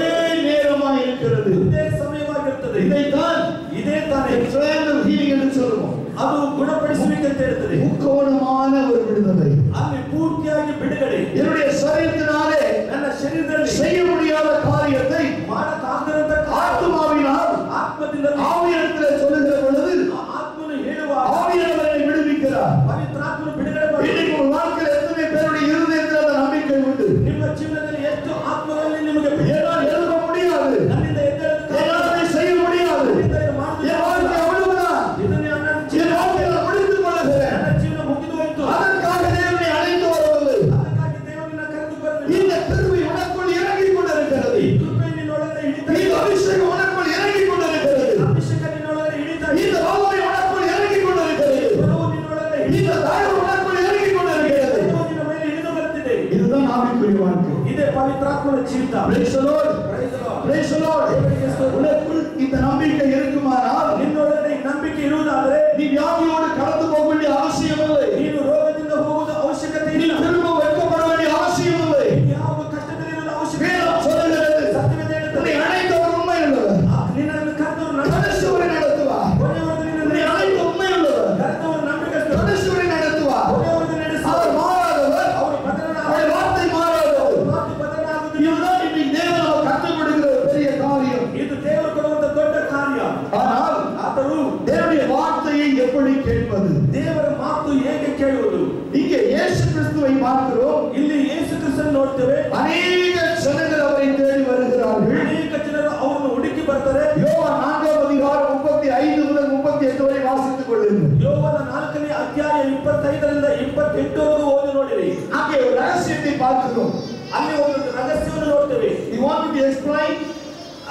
நேரமாய் இருக்கிறது. ಇದೇ ಸಮಯವಾಗಿರುತ್ತದೆ. இதைத்தான் ಇದೇ ತಾನೇ ட்ரையாங்கிள் ஹீலிங் என்று சொல்லுவோம். ಅದು ಗುಣಪಡಿಸುವಿಕೆ ಅಂತ ಹೇಳ್ತದೆ. முக்கோணமான ஒரு விடுதலை. ಅಲ್ಲಿ ಪೂರ್ತಿಯಾಗಿ ಬಿಡುಗಡೆ. என்னுடைய சரீரத்தினாலே ನನ್ನ ಶರೀರದಲ್ಲಿ செய்ய முடியாத காரியத்தை ಮಾಡಕ್ಕಾಗದಂತ ஆத்மாவினால் ಆತ್ಮದಿಂದ ஆவியிடத்திலே சொல்லுகிற பொழுது ಆತ್ಮನು ಹೇಳುವ ஆவியானவரை விடுவிக்கிறார். ಪವಿತ್ರಾತ್ಮನು ಬಿಡುಗಡೆ ಮಾಡಿ. இன்னைக்கு உங்கள் வாழ்க்கையில் எத்தனை பேருடைய இருதயத்தில் அந்த நம்பிக்கை உண்டு? ನಿಮ್ಮ ಜೀವನದಲ್ಲಿ ಎಷ್ಟು ಆತ್ಮಗಳಲ್ಲಿ ನಿಮಗೆ என்னால் எழுத முடியாது, ನನ್ನಿಂದ ಎದ್ದೇಳಲು என்னால் அதை செய்ய முடியாது, ನನ್ನಿಂದ ಇದು ಮಾಡಲು என் வாழ்க்கை அவ்வளவுதான், ಇದನ್ನೇ ನನ್ನ என் ಜೀವನ வாழ்க்கையை நான் முடித்துக் கொள்ளுகிறேன். ನನ್ನ ಜೀವನ ಮುಗಿದು ಹೋಯಿತು. அதற்காக தேவனை அழைத்து வரவில்லை. ಅದಕ್ಕಾಗಿ ದೇವರನ್ನ ಕರೆದು ಬರಲಿಲ್ಲ. இந்த கிருபை உனக்குள் இறங்கிக் கொண்டிருக்கிறது. ಈ ಕೃಪೆ ನಿನ್ನೊಳಗಡೆ ಹಿಡಿತಾ இந்த ಇದೆ. அபிஷேகம் உனக்குள் இறங்கிக் கொண்டிருக்கிறது. ಅಭಿಷೇಕ ನಿನ್ನೊಳಗಡೆ ಹಿಡಿತಾ ಇದೆ. இந்த வல்லமை உனக்குள் இறங்கிக் கொண்டிருக்கிறது. ಬಲವು ನಿನ್ನೊಳಗಡೆ இந்த ಹಿಡಿತಾ ಇದೆ. தயவு உனக்குள் இறங்கிக் கொண்டிருக்கிறது. ಬಲವು ನಿನ್ನ ಮೇಲೆ ಹಿಡಿದು ಬರುತ್ತಿದೆ. இதுதான் ஆவிக்குரிய வாழ்க்கை. ಇದೇ ಪವಿತ್ರಾತ್ಮನ ಜೀವಿತ. Praise the Lord. Praise the Lord. Praise the Lord. உனக்குள் இந்த நம்பிக்கை இருக்குமானால் ನಿನ್ನೊಳಗಡೆ ಈ ನಂಬಿಕೆ ಇರುವುದಾದರೆ நீ வியாதியோடு கடந்து போக வேண்டிய அவசியம் இல்லை. ನೀನು ರೋಗದಿಂದ ಹೋಗುವ ಅವಶ್ಯಕತೆ நீ ಇಲ್ಲ. திரும்ப வெட்கப்பட வேண்டிய அவசியம் இல்லை. ಯಾವ ಕಷ್ಟದಲ್ಲಿ ಇರುವ ಅವಶ್ಯಕತೆ ಇಲ್ಲ. வேதம் சொல்லுகிறது, ಸತ್ಯವೇದ ಹೇಳುತ್ತದೆ, உன்னை அழைத்தவர் உண்மை உள்ளவர், ನಿನ್ನನ್ನು ಕರೆದವರು ನಂಬಿಕೆ கடைசிவரை நடத்துவார். ಕೊನೆಯವರೆಗೂ உன்னை ನಿನ್ನನ್ನು அழைத்த உண்மை உள்ளவர், ಕರೆದವರು ನಂಬಿಕಸ್ಥರು. கடைசிவரை நடத்துவார். ಕೊನೆಯವರೆಗೂ ನಡೆಸುವರು. அவர் மாறாதவர், ಅವರು ಬದಲಾಗದ அவருடைய வார்த்தை மாறாதவர். ಮಾತು ಬದಲಾಗುವುದಿಲ್ಲ. இதுதான் இன்னைக்கு தேவன் நமக்கு கற்றுக் கொடுக்கிற ஒரு பெரிய காரியம். ಇದು ದೇವರು ಕೊಡುವಂತ ದೊಡ್ಡ ಕಾರ್ಯ. ஆனால் ಆದರೂ தேவனுடைய வார்த்தையை எப்படி கேட்பது? ದೇವರ ಮಾತು ಹೇಗೆ ಕೇಳುವುದು? இங்கே இயேசு கிறிஸ்துவை பார்க்கிறோம். ಇಲ್ಲಿ ಯೇಸು ಕ್ರಿಸ್ತನನ್ನು ನೋಡ್ತೇವೆ. அநேக ஜனங்கள் அவரை தேடி வருகிறார்கள். ಅನೇಕ ಜನರು ಅವರನ್ನು ಹುಡುಕಿ ಬರ್ತಾರೆ. யோவான் 4ஆம் அதிகாரம் 35 முதல் 38 வரை வாசித்துக் கொள்ளுங்கள். ಯೋವನ 4ನೇ ಅಧ್ಯಾಯ 25ರಿಂದ 28ವರೆಗೂ ಓದಿ ನೋಡಿರಿ. அங்கே ஒரு ரகசியத்தை பார்க்கிறோம். ಅಲ್ಲಿ ಒಂದು ರಹಸ್ಯವನ್ನು ನೋಡ್ತೇವೆ. You want me to explain?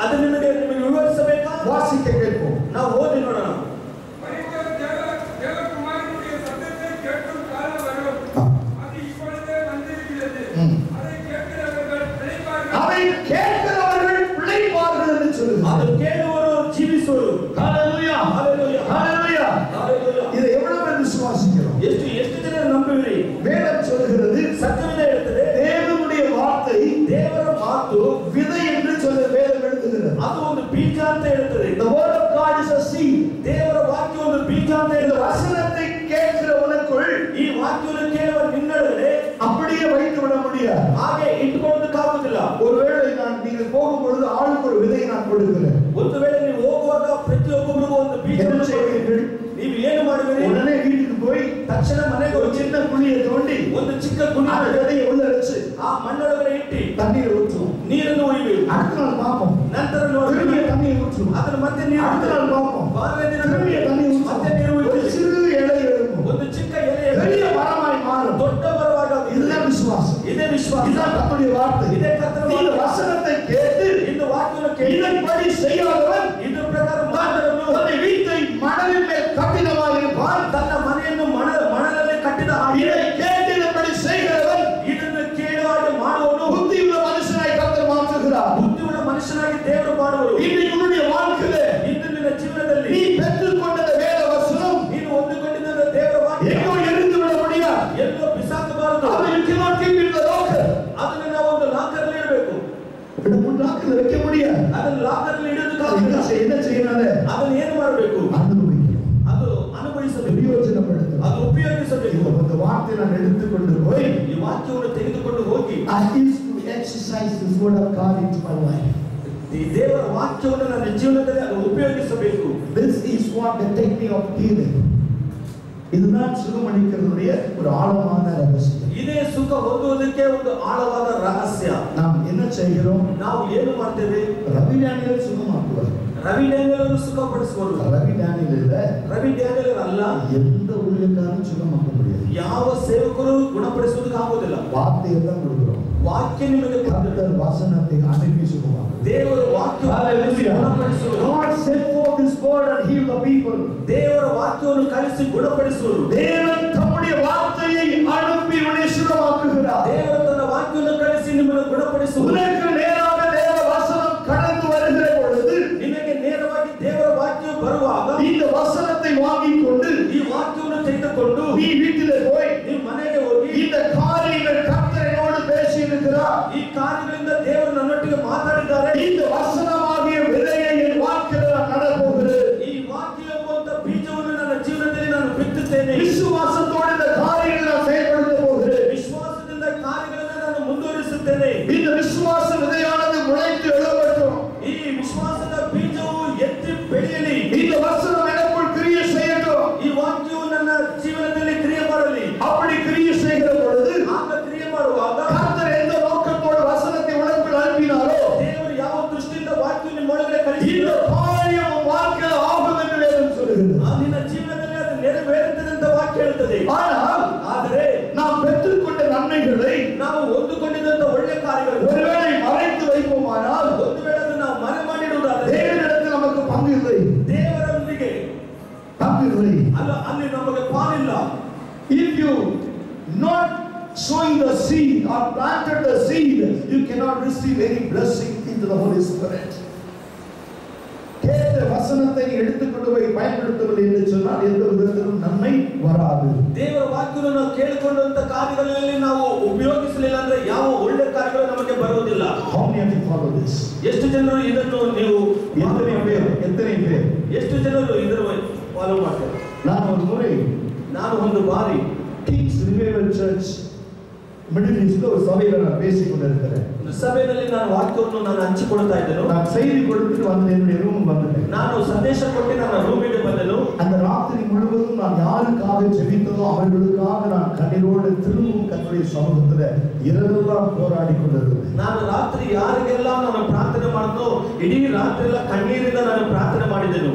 ಅದು ನಿಮಗೆ ವಿವರಿಸಬೇಕಾ? வாசிக்க கேட்போம். ನಾವು ಓದಿ ನೋಡೋಣ. தேவகுமாரனுடைய சத்தத்தை கேட்கும் காலம் வரும். அது இப்பொழுதே வந்திருக்கிறது. அதை கேட்கிறவர்கள் பிழைப்பார்கள். அதை கேட்கிறவர்கள் பிழைப்பார்கள் என்று சொல்லுங்கள். ಅದು ಕೇಳುವರು ಜೀವಿಸುವರು. ஹalleluya, ಹಲ್ಲೆಲೂಯಾ, ஹalleluya. ಹಲ್ಲೆಲೂಯಾ. இதை எவ்வளவு பேர் விசுவாசிக்கிறோம்? ಎಷ್ಟು ಜನ ನಂಬುವಿರಿ? வேதம் சொல்கிறது, ಸತ್ಯವೇದ ಹೇಳ್ತದೆ, தேவனுடைய வார்த்தை ದೇವರ ಮಾತು விதை என்று சொல்ல வேதம் எழுதுகிறது. ಅದು ಒಂದು ಬೀಜ ಅಂತ ಹೇಳ್ತದೆ. The word of God is a seed. ದೇವರ ವಾಕ್ಯ ಒಂದು ಬೀಜ ಅಂತ இந்த ಹೇಳ್ತದೆ. வசனத்தை கேட்கிறவனுக்குள் ಈ ವಾಕ್ಯವನ್ನು ಕೇಳುವ ನಿನ್ನೊಳಗಡೆ அப்படியே வைத்து விட முடியாது. ಹಾಗೆ ಇಟ್ಟುಕೊಳ್ಳೋದಕ್ಕಾಗುವುದಿಲ್ಲ. ஒருவேளை நீங்கள் போகும் பொழுது ஆளுக்கு ஒரு விதை நான் கொடுக்கிறேன். ಒಂದು ವೇಳೆ ನೀವು ಹೋಗುವಾಗ ಪ್ರತಿಯೊಬ್ಬರಿಗೂ ಒಂದು ಬೀಜವನ್ನು என்ன செய்வீர்கள்? ನೀವು ಏನು ಮಾಡುವಿರಿ? உடனே வீட்டுக்கு போய் ತಕ್ಷಣ ಮನೆಗೆ ஒரு சின்ன குழியை தோண்டி ಒಂದು ಚಿಕ್ಕ ಗುಣಿ அந்த விதையை உள்ள வச்சு ಆ ಮಣ್ಣೊಳಗಡೆ ಇಟ್ಟು தண்ணீரை ஊற்றுவோம். ನೀರನ್ನು ಒಯ್ಯುವಿರಿ. அடுத்த நாள் பார்ப்போம், ನಂತರ திரும்பிய ನೋಡಿ தண்ணியை ஊற்றுவோம். ಅದರ ಮತ್ತೆ ನೀರು அடுத்த ಬಿಡ್ತಾರೆ. நாள் பார்ப்போம், ಮಾರನೇ ದಿನ திரும்பிய தண்ணியை ಮತ್ತೆ ನೀರು ஊற்றுவோம். ஒரு ಒಯ್ಯುವಿರಿ. சிறு இலை எழும்பும், ಒಂದು ಚಿಕ್ಕ ಎಲೆ பெரிய மரமாய் மாறும். ದೊಡ್ಡ ಮರವಾಗಿ இதுதான் விசுவாசம். ಇದೇ ವಿಶ್ವಾಸ. இதுதான் கர்த்தருடைய வார்த்தை. ಇದೇ ಕರ್ತನ இந்த ವಾಕ್ಯ. வசனத்தை கேட்டு இந்த ವಾಕ್ಯವನ್ನು ಕೇಳಿ இதன்படி செய்யாதவன் ಇದರ ಪ್ರಕಾರ ಮಾಡಿದವನು தன்னை வீட்டை மணலின் மேல் கட்டிடமாக இருப்பான். ತನ್ನ ಮನೆಯನ್ನು ಮಣಲಲ್ಲಿ ಕಟ್ಟಿದ ಹಾಗೆ இதை கேட்டதன்படி செய்கிறவன் ಇದನ್ನು ಕೇಳುವಾಗ ಮಾಡುವವನು புத்தியுள்ள மனுஷனாய் கர்த்தர் மாற்றுகிறார். ಬುದ್ಧಿಯುಳ್ಳ ಮನುಷ್ಯನಾಗಿ ದೇವರು ಮಾಡುವರು. இன்னைக்கு உன்னுடைய வாழ்க்கையிலே ಇಂದು ನಿನ್ನ ಜೀವನದಲ್ಲಿ நீ என்ன செய்யணும்? ಅದನ್ನು ಏನು ಮಾಡಬೇಕು? ಅನುಭವಿಸಬೇಕು. ಅದು ಅನುಭವಿಸಬೇಕು, ಪ್ರಯೋಜನ ಪಡೆದು ಅದು ಉಪಯೋಗಿಸಬೇಕು. ಒಂದು ವಾಕ್ಯ ನಾನು ಎಳೆದುಕೊಂಡು ಹೋಗಿ ಈ ವಾಕ್ಯವನ್ನು ತೆಗೆದುಕೊಂಡು ಹೋಗಿ I used to exercise this word of God into my life. ಈ ದೇವರ ವಾಕ್ಯವನ್ನು ನನ್ನ ಜೀವನದಲ್ಲಿ ಅದು ಉಪಯೋಗಿಸಬೇಕು. This is what the technique of healing. இதுதான் சுகமளிக்கிறதுடைய ஒரு ஆழமான ரகசியம். ಇದೇ ಸುಖ ಹೊಂದುವುದಕ್ಕೆ ಒಂದು ಆಳವಾದ ರಹಸ್ಯ. நாம் என்ன செய்கிறோம்? ನಾವು ಏನು ಮಾಡ್ತೇವೆ? ரவி டேனியல் சுகமாக்குவார். ರವಿ ಡ್ಯಾನಿಯಲ್ ಸುಖಪಡಿಸುವರು. ரவி டேனியல் இல்ல, ರವಿ ಡ್ಯಾನಿಯಲ್ ಅಲ್ಲ, எந்த ஊழியக்காரரும் சுகமாக்க முடியாது. ಯಾವ ಸೇವಕರು ಗುಣಪಡಿಸುವುದಕ್ಕೆ ಆಗುವುದಿಲ್ಲ. வார்த்தையை தான் கொடுக்கிறோம். ವಾಕ್ಯ ನಿಮಗೆ கர்த்தர் வசனத்தை அனுப்பி சுகமாக்குவார். ದೇವರ ವಾಕ್ಯವನ್ನು ಗುಣಪಡಿಸುವರು. God sent forth His word and heal the people. ದೇವರ ವಾಕ್ಯವನ್ನು ಕಳಿಸಿ ಗುಣಪಡಿಸುವರು. தேவன் தம்முடைய வார்த்தையை அனுப்பி உன்னை சுகமாக்குகிறார். ದೇವರು ತನ್ನ ವಾಕ್ಯವನ್ನು ಕಳಿಸಿ ನಿಮ್ಮನ್ನು ಗುಣಪಡಿಸುವರು. உனக்கு நேராக தேவ வசனம் கடந்து வருகிற பொழுது ನಿಮಗೆ ನೇರವಾಗಿ ದೇವರ ವಾಕ್ಯ ಬರುವಾಗ இந்த வசனத்தை வாங்கிக் கொண்டு ಈ ವಾಕ್ಯವನ್ನು ತೆಗೆದುಕೊಂಡು நீ வீட்டிலே போய் ನೀವು ಮನೆಗೆ ಹೋಗಿ இந்த காரியங்கள் கர்த்தர் என்னோடு பேசி இருக்கிறார். ಈ ಕಾರ್ಯಗಳಿಂದ ದೇವರು ನನ್ನೊಟ್ಟಿಗೆ ಮಾತಾಡಿದ್ದಾರೆ. இந்த வசனமாகிய விதையை என் வாழ்க்கையில் நான் நடப்போகிறேன். ಈ ವಾಕ್ಯ ಎಂಬಂತ ಬೀಜವನ್ನು ನನ್ನ ಜೀವನದಲ್ಲಿ ನಾನು ಬಿತ್ತುತ್ತೇನೆ. விசுவாசத்தோடு இந்த காரியங்களை நான் செயல்படுத்த போகிறேன். ವಿಶ್ವಾಸದಿಂದ ಕಾರ್ಯಗಳನ್ನು ನಾನು ಮುಂದುವರಿಸುತ್ತೇನೆ. இந்த விசுவாச விதையானது முளைத்து எழும்பட்டும். ಈ ವಿಶ್ವಾಸದ ಬೀಜವು ಎತ್ತಿ ಬೆಳೆಯಲಿ. இந்த வசனம் எனக்குள் கிரியை செய்யட்டும். ಈ ವಾಕ್ಯವು ನನ್ನ ಜೀವನದಲ್ಲಿ ಕ್ರಿಯೆ ಮಾಡಲಿ. அப்படி கிரியை செய்கிற பொழுது ಆಗ ಕ್ರಿಯೆ ಮಾಡುವಾಗ கர்த்தர் எந்த நோக்கத்தோடு வசனத்தை உனக்குள் அனுப்பினாரோ ದೇವರು ಯಾವ ದೃಷ್ಟಿಯಿಂದ ವಾಕ್ಯ ನಿಮ್ಮ ಒಳಗಡೆ இந்த ಕಳಿಸಿದರೋ காரியம் உன் வாழ்க்கையில் ஆகும் என்று வேதம் சொல்லுகிறது. ನಿನ್ನ ಜೀವನದಲ್ಲಿ ಅದು ನೆರವೇರುತ್ತದೆ ಅಂತ ವಾಕ್ಯ ಹೇಳ್ತದೆ. ஆனால் ಆದರೆ நாம் பெற்றுக்கொண்ட நன்மைகளை ನಾವು ಹೊಂದಿಕೊಂಡಿದ್ದಂತ ಒಳ್ಳೆ ಕಾರ್ಯಗಳು ஒருவேளை மறைத்து வைப்போமானால் ಒಂದು ವೇಳೆ ಅದನ್ನು ನಾವು ಮರೆ ಮಾಡಿಡುವುದಾದರೆ தேவனிடத்தில் நமக்கு பங்கு இல்லை. ದೇವರೊಂದಿಗೆ பங்கு இல்லை. ಅಲ್ಲ, ಅಲ್ಲಿ ನಮಗೆ ಪಾಲಿಲ್ಲ. If you not sowing the seed or planted the seed, you cannot receive any blessing into the Holy Spirit. கேட்ட வசனத்தை நீ எடுத்துக்கொண்டு போய் பயன்படுத்தவில்லை என்று சொன்னால் எந்த விதத்திலும் நன்மை வராது. ದೇವರ ವಾಕ್ಯವನ್ನು ನಾವು ಕೇಳಿಕೊಂಡಂತ ಕಾರ್ಯಗಳಲ್ಲಿ ನಾವು ಉಪಯೋಗಿಸಲಿಲ್ಲ ಅಂದ್ರೆ ಯಾವ ಒಳ್ಳೆ ಕಾರ್ಯಗಳು ನಮಗೆ ಬರುವುದಿಲ್ಲ. How many of you follow this? ಎಷ್ಟು ಜನರು ಇದನ್ನು ನೀವು எத்தனை பேர் ಎಷ್ಟು ಜನರು ಇದರ ಫಾಲೋ ಮಾಡ್ತಾರೆ? நான் ஒரு முறை ನಾನು ಒಂದು ಬಾರಿ கிங்ஸ் ரிவைவல் சர்ச் மிடில் ஈஸ்ட்ல ஒரு சபையில நான் பேசிக் கொண்டிருக்கிறேன். ಸಭೆಯಲ್ಲಿ ನಾನು ವಾಕ್ಯವನ್ನು ನಾನು ಹಂಚಿಕೊಳ್ತಾ ಇದ್ದೆನು. நான் செய்தி கொடுத்துட்டு வந்து என்னுடைய ரூமுக்கு வந்துட்டேன். ನಾನು ಸಂದೇಶ ಕೊಟ್ಟು ನನ್ನ ರೂಮಿಗೆ ಬಂದೆನು. அந்த ராத்திரி முழுவதும் நான் யாருக்காக ஜெபித்தனோ அவர்களுக்காக நான் கண்ணீரோடு திரும்பவும் கர்த்தருடைய சமூகத்துல இரவெல்லாம் போராடி கொண்டிருந்தேன். ನಾನು ರಾತ್ರಿ ಯಾರಿಗೆಲ್ಲ ನಾನು ಪ್ರಾರ್ಥನೆ ಮಾಡಿದ್ನೋ ಇಡೀ ರಾತ್ರಿ ಎಲ್ಲ ಕಣ್ಣೀರಿಂದ ನಾನು ಪ್ರಾರ್ಥನೆ ಮಾಡಿದೆನು.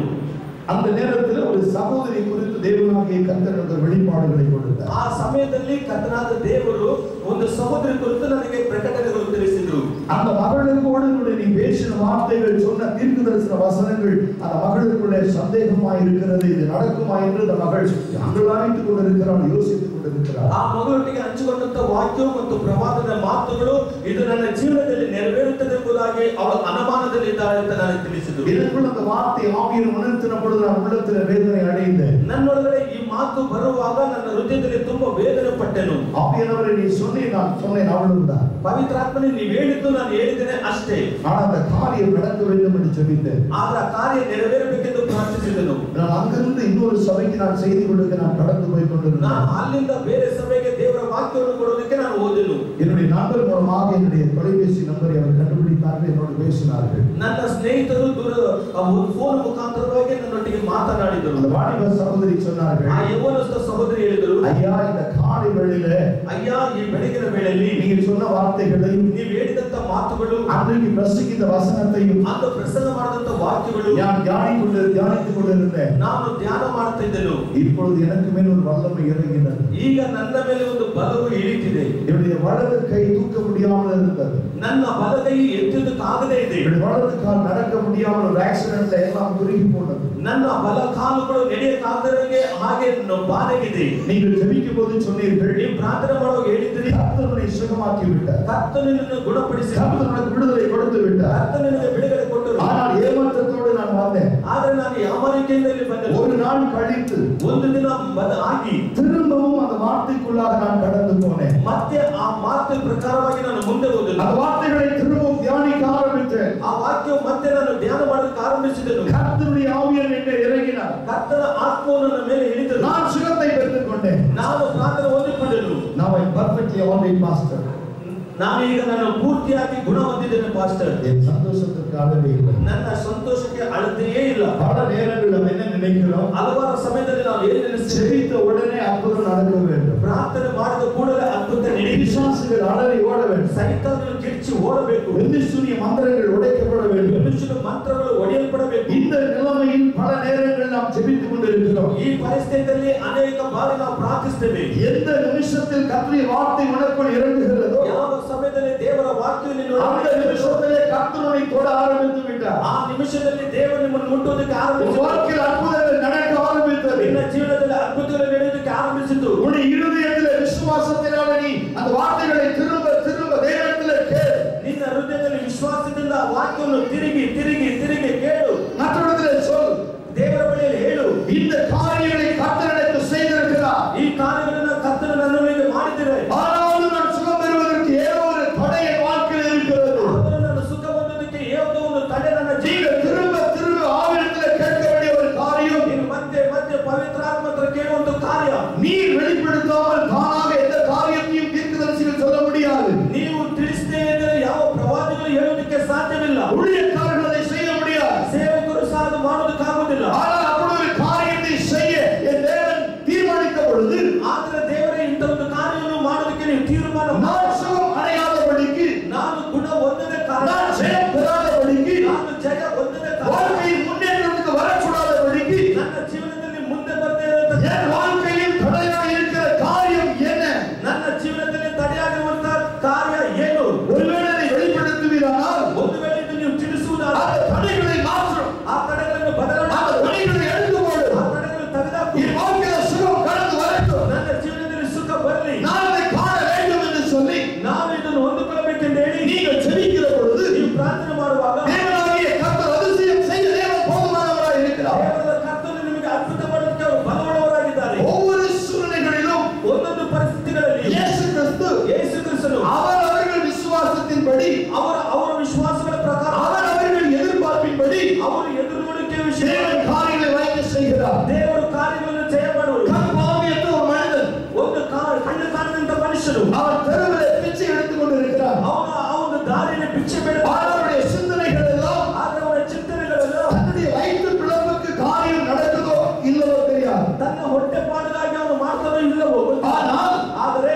அந்த நேரத்துல ஒரு சகோதரி குறித்து தேவனாகிய கர்த்தர் எனக்கு வெளிப்பாடுகளை கொடுத்தார். ಆ ಸಮಯದಲ್ಲಿ ಕರ್ತನಾದ ದೇವರು ಒಂದು ಸಹೋದರಿ ಕುರಿತು ನನಗೆ ಪ್ರಕಟಣೆಗಳು ತಿಳಿಸಿದರು. அந்த மகளுக்கோடு நீ பேசின வார்த்தைகள் சொன்ன தீர்க்கதரிசன வசனங்கள் அந்த மகளுக்குள்ளே சந்தேகமாய் இருக்கிறது. இது நடக்குமா என்று அந்த மகள் அங்கலாய்த்துக் கொண்டிருக்கிறாள், யோசித்துக் கொண்டிருக்கிறாள். ಆ ಮಗಳೊಟ್ಟಿಗೆ ಹಂಚಿಕೊಂಡಂತ ವಾಕ್ಯ ಮತ್ತು ಪ್ರವಾದದ ಮಾತುಗಳು ಇದು ನನ್ನ ಜೀವನದಲ್ಲಿ ನೆರವೇರುತ್ತದೆ ಎಂಬುದಾಗಿ ಅವಳು ಅನುಮಾನದಲ್ಲಿದ್ದಾಳೆ ಅಂತ ನನಗೆ ತಿಳಿಸಿದರು. எனக்குள்ள அந்த வார்த்தை ஆவியில் உணர்த்தின பொழுது நான் உள்ளத்தில் வேதனை அடைந்தேன். ನನ್ನೊಳಗಡೆ ಈ ಮಾತು ಬರುವಾಗ ನನ್ನ ಹೃದಯದಲ್ಲಿ ತುಂಬಾ ವೇದನೆ ಪಟ್ಟೆನು. ஆவியானவரே நீ நான் சொன்னேன் அவ்வளவுதான். ಪವಿತ್ರಾತ್ಮನೇ ನೀವು ಹೇಳಿದ್ದು ನಾನು ಹೇಳಿದ್ದೇನೆ ಅಷ್ಟೇ. நான் அந்த காரியம் நடக்க வேண்டும் என்று ஜெபித்தேன். ಆದ್ರೆ ಆ ಕಾರ್ಯ ನೆರವೇರಬೇಕೆಂದು ಪ್ರಾರ್ಥಿಸಿದೆನು. நான் அங்கிருந்து இன்னொரு சபைக்கு நான் செய்தி கொடுக்க நான் கடந்து போய் கொண்டிருந்தேன். ನಾನು ಅಲ್ಲಿಂದ ಬೇರೆ ಸಭೆಗೆ ದೇವರ ವಾಕ್ಯವನ್ನು ಕೊಡೋದಕ್ಕೆ ನಾನು ಓದೆನು. என்னுடைய நண்பர் மூலமாக என்னுடைய தொலைபேசி நம்பரை அவர் கண்டுபிடித்தார்கள், என்னோடு பேசினார்கள். ನನ್ನ ಸ್ನೇಹಿತರು ಫೋನ್ ಮುಖಾಂತರವಾಗಿ ನನ್ನೊಟ್ಟಿಗೆ ಮಾತನಾಡಿದರು. அந்த வாலிப சகோதரி சொன்னார்கள், ಆ ಯೌವನಸ್ಥ ಸಹೋದರಿ ಹೇಳಿದರು, ஐயா இந்த காலை வேளையிலே ಅಯ್ಯ ಈ ಬೆಳಗಿನ ವೇಳೆಯಲ್ಲಿ நீங்க சொன்ன வார்த்தைகளையும் ನೀವು ಹೇಳಿದಂತ ಮಾತುಗಳು அன்றைக்கு பிரசங்கித்த வசனத்தையும் ಅಂದು ಪ್ರಸಂಗ ಮಾಡಿದಂತ ವಾಕ್ಯಗಳು நான் தியானித்துக் கொண்டிருந்தேன். ನಾನು ಧ್ಯಾನ ಮಾಡ್ತಾ ಇದ್ದೆನು. இப்பொழுது எனக்கு மேல் ஒரு வல்லமை இறங்கினது. ಈಗ ನನ್ನ ಮೇಲೆ ಒಂದು ಬಲವು ಇಳಿತಿದೆ. என்னுடைய வலது கை தூக்க முடியாமல் இருந்தது. ನನ್ನ ಬಲಗೈ ಎತ್ತುವುದಕ್ಕಾಗದೇ ಇದೆ. என்னுடைய வலது கால் நடக்க முடியாமல் ஒரு ஆக்சிடென்ட்ல எல்லாம் குறுகி போனது. ನನ್ನ ಬಲ ಕಾಲುಗಳು ನಡೆಯಕ್ಕಾಗದಂಗೆ ಹಾಗೆ ಬಾನೆಗಿದೆ. நீங்கள் ஜெபிக்கும் போது சொன்னீர்கள், ನೀವು ಪ್ರಾರ್ಥನೆ ಮಾಡುವಾಗ ಹೇಳಿದ್ರಿ, கர்த்தர் உன்னை சுகமாக்கி விட்டார், ಕರ್ತನು ನಿನ್ನನ್ನು ಗುಣಪಡಿಸಿ, கர்த்தர் உனக்கு விடுதலை கொடுத்து விட்டார். ಕರ್ತನು ನಿನಗೆ ಬಿಡುಗಡೆ ಕೊಟ್ಟರು. ஆனால் ஏமாற்றத்தோடு நான் வந்தேன். ಆದರೆ ನಾನು ಯಾಮಾರಿಕೆಯಿಂದ ಇಲ್ಲಿ ಬಂದೆ. ஒரு நாள் கழித்து ಒಂದು ದಿನ ಆಗಿ திரும்பவும் அந்த வார்த்தைக்குள்ளாக நான் கடந்து போனேன். ಮತ್ತೆ ಆ ಮಾತು ಪ್ರಕಾರವಾಗಿ ನಾನು ಮುಂದೆ ಹೋದೆನು. அந்த வார்த்தைகளை திரும்பவும் தியானிக்க ஆரம்பித்தேன். ಆ ವಾಕ್ಯವು ಮತ್ತೆ ನಾನು ಧ್ಯಾನ ಮಾಡಲು ಆರಂಭಿಸಿದೆನು. கர்த்தருடைய ஆவியானவர் என்னை இறங்கினார். ಕರ್ತನ ಆತ್ಮವು ನನ್ನ ಮೇಲೆ ಇಳಿದನು. நான் சுகத்தை பெற்றுக்கொண்டேன். ನಾನು ಪ್ರಾರ್ಥನೆ ಹೊಂದಿಕೊಂಡೆನು. Now I perfectly already pastor. ನಾನು ಈಗ ನಾನು ಪೂರ್ತಿಯಾಗಿ ಗುಣ ಹೊಂದಿದ್ದೇನೆ ಪಾಸ್ಟರ್. என் சந்தோஷத்துக்கு அளவே இல்லை. ನನ್ನ ಸಂತೋಷಕ್ಕೆ ಅಳತೆಯೇ ಇಲ್ಲ. பல நேரங்களில் நாம் என்ன நினைக்கிறோம்? ಹಲವಾರು ಸಮಯದಲ್ಲಿ ನಾವು ಏನು ನೆನೆಸುತ್ತೇವೆ? ஜெபித்த உடனே அற்புதம் நடக்க வேண்டும். ಪ್ರಾರ್ಥನೆ ಮಾಡಿದ ಕೂಡಲೇ ಅದ್ಭುತ ನಡೆಯಬೇಕು. பிசாசுகள் அலறி ஓட வேண்டும். ಸೈತಾನನು ಕಿರ್ಚಿ ಓಡಬೇಕು. வெள்ளிசூனிய மந்திரங்கள் உடைக்கப்பட வேண்டும். ಮನುಷ್ಯನ ಮಂತ್ರಗಳು ಒಡೆಯಲ್ಪಡಬೇಕು. இந்த நிலைமையில் பல நேரங்களில் நாம் ஜெபித்துக் கொண்டிருக்கிறோம். ಈ ಪರಿಸ್ಥಿತಿಯಲ್ಲಿ ಅನೇಕ ಬಾರಿ ನಾವು ಪ್ರಾರ್ಥಿಸುತ್ತೇವೆ. எந்த நிமிஷத்தில் கர்த்தருடைய வார்த்தை உனக்குள் இறங்குகிறதோ, ಯಾವ ಸಮಯದಲ್ಲಿ ದೇವರ ವಾಕ್ಯವು ನಿನ್ನನ್ನು அந்த நிமிஷத்திலே கர்த்தர் உன்னை தொட ஆரம்பித்து விட்டார். ಆ ನಿಮಿಷದಲ್ಲಿ ದೇವರು ನಿಮ್ಮನ್ನು ಮುಟ್ಟುವುದಕ್ಕೆ உன் ಆರಂಭಿಸಿದರು. வாழ்க்கையில் அற்புதங்கள் நடக்க ஆரம்பித்தது. ನಿನ್ನ ಜೀವನದಲ್ಲಿ ಅದ್ಭುತಗಳು ನಡೆಯುವುದಕ್ಕೆ ಆರಂಭಿಸಿತು. உன்னுடைய இருதயத்திலே விசுவாசத்தினாலே நீ அந்த வார்த்தைகளை திரும்ப திரும்ப தேவனிடத்திலே கேள். ನಿನ್ನ ಹೃದಯದಲ್ಲಿ ವಿಶ್ವಾಸದಿಂದ ಆ ವಾಕ್ಯವನ್ನು ತಿರುಗಿ ತಿರುಗಿ ತಿರುಗಿ ಕೇಳು. மற்றவர்களிடத்திலே சொல். ದೇವರ ಬಳಿಯಲ್ಲಿ ಹೇಳು, இந்த காரியங்களை கர்த்தர் எனக்கு செய்திருக்கிறார். ಈ ಕಾರ್ಯಗಳನ್ನು ಕರ್ತನು ನನ್ನ ಮೇಲೆ ಮಾಡಿದ್ದಾರೆ. ஆனாலும் நான் சுகம் பெறுவதற்கு ஏதோ ஒரு தடை என் வாழ்க்கையில் இருக்கிறது. ಆದರೂ ನನ್ನ ಸುಖ ಹೊಂದುವುದಕ್ಕೆ ಯಾವುದೋ ಒಂದು ತಡೆ ನನ್ನ நீங்கள் திரும்ப திரும்ப ஆவியிடத்திலே கேட்க வேண்டிய ஒரு காரியம், ನೀನು ಮತ್ತೆ ಮತ್ತೆ ಪವಿತ್ರಾತ್ಮ ಹತ್ರ ಕೇಳುವಂತ ಕಾರ್ಯ. நீர் வெளிப்படுத்தாமல் தானாக எந்த காரியத்தையும் தீர்க்கதரிசிகள் சொல்ல முடியாது. ನೀವು ತಿಳಿಸದೇ ಇದ್ದರೆ ಯಾವ ಪ್ರವಾದಿಗಳು ಹೇಳುವುದಕ್ಕೆ ಸಾಧ್ಯವಿಲ್ಲ. ஊழியக்காரர்கள் அதை செய்ய முடியாது. ಸೇವಕರು ಸಹ ಅದು ಮಾಡುವುದಕ್ಕಾಗುವುದಿಲ್ಲ. ஆனால் அப்படி ஒரு காரியத்தை செய்ய என் தேவன் தீர்மானித்த பொழுது, ಆದರೆ ದೇವರೇ ಇಂಥ ಒಂದು ಕಾರ್ಯವನ್ನು ಮಾಡೋದಕ್ಕೆ ನೀವು ತೀರ್ಮಾನ நான் சுகம் அடையாதபடிக்கு, ನಾನು ಗುಣ ಹೊಂದದೆ ಕಾರಣ, நான் ஜெயம் பெறாதபடிக்கு, ನಾನು ಜಯ ಹೊಂದದೆ ಕಾರಣ, வாழ்க்கையில் முன்னேற்றத்துக்கு வரக்கூடாதபடிக்கு, ನನ್ನ ಜೀವನದಲ್ಲಿ ಮುಂದೆ ಬರ್ದೇ ಇರುವಂತ என் வாழ்க்கையில் தடையாக இருக்கிற காரியம் என்ன? ನನ್ನ ಜೀವನದಲ್ಲಿ ತಡೆಯಾಗಿರುವಂತಹ ಕಾರ್ಯ ಏನು? ஒருவேளை அதை வெளிப்படுத்துவீரானால், ಒಂದು ವೇಳೆ ಇದು ನೀವು ತಿಳಿಸುವುದಾದರೆ அந்த தடைகளை மாற்றும், ಆ ತಡೆಗಳನ್ನು ಬದಲಾವಣೆ அந்த ಮಾಡು. தடைகளை எடுத்து போடு. ಆ ತಡೆಗಳನ್ನು ತೆಗೆದುಹಾಕು. என் வாழ்க்கையில் சுகம் கடந்து வரட்டும், ನನ್ನ ಜೀವನದಲ್ಲಿ ಸುಖ ಬರಲಿ, நான் அதை காண வேண்டும் என்று சொல்லி ನಾನು ಇದನ್ನು ಹೊಂದಿಕೊಳ್ಳಬೇಕೆಂದು ಹೇಳಿ நீங்கள் ஜெபிக்கிற பொழுது, ನೀವು ಪ್ರಾರ್ಥನೆ ಮಾಡುವಾಗ தேவனாகிய கர்த்தர் அதிசயம் செய்ய தேவன் போதுமானவராய் இருக்கிறார். ದೇವರ ಕರ್ತನು ನಿಮಗೆ ಅದ್ಭುತ ಮಾಡೋದಕ್ಕೆ ಅವರು ಬಲವುಳ್ಳವರಾಗಿದ್ದಾರೆ. ஒவ்வொரு சூழ்நிலைகளிலும் ಒಂದೊಂದು ಪರಿಸ್ಥಿತಿಗಳಲ್ಲಿ இயேசு கிறிஸ்து ಯೇಸು ಕ್ರಿಸ್ತನು அவர்கள் விசுவாசத்தின்படி, ಅವರ ವಿಶ್ವಾಸಗಳ ಪ್ರಕಾರ அவர்கள் எதிர்பார்ப்பின்படி ಅವರು ಎದುರುನೋಡಿಕೆ ವಿಷಯ தேவன் காரியங்களை வாய்க்க செய்கிறார். ದೇವರು ಕಾರ್ಯಗಳನ್ನು ಜಯ ಮಾಡುವರು. கர்மாவியற்ற ஒரு மனிதன், ಒಂದು ಕಣ್ಣು ಕಾಣದಂತ ಮನುಷ್ಯನು அவன் தெருவிலே பிச்சை எடுத்துக் கொண்டிருக்கிறார். ಆ ಒಂದು ದಾರಿಯಲ್ಲಿ ಭಿಕ್ಷೆ ಬೇಡ. அவருடைய சிந்தனைகள் எல்லாம் ಆದ್ರೆ ಅವನ ಚಿಂತನೆಗಳೆಲ್ಲ தன்னுடைய வயிற்று பிளவுக்கு காரியம் நடக்குதோ இல்லவோ தெரியாது. ತನ್ನ ಹೊಟ್ಟೆ ಪಾಡಗಾಗಿ ಅವನು ಮಾಡ್ತಾನೋ ಇಲ್ಲವೋ ಗೊತ್ತಿಲ್ಲ. ஆனால் ಆದರೆ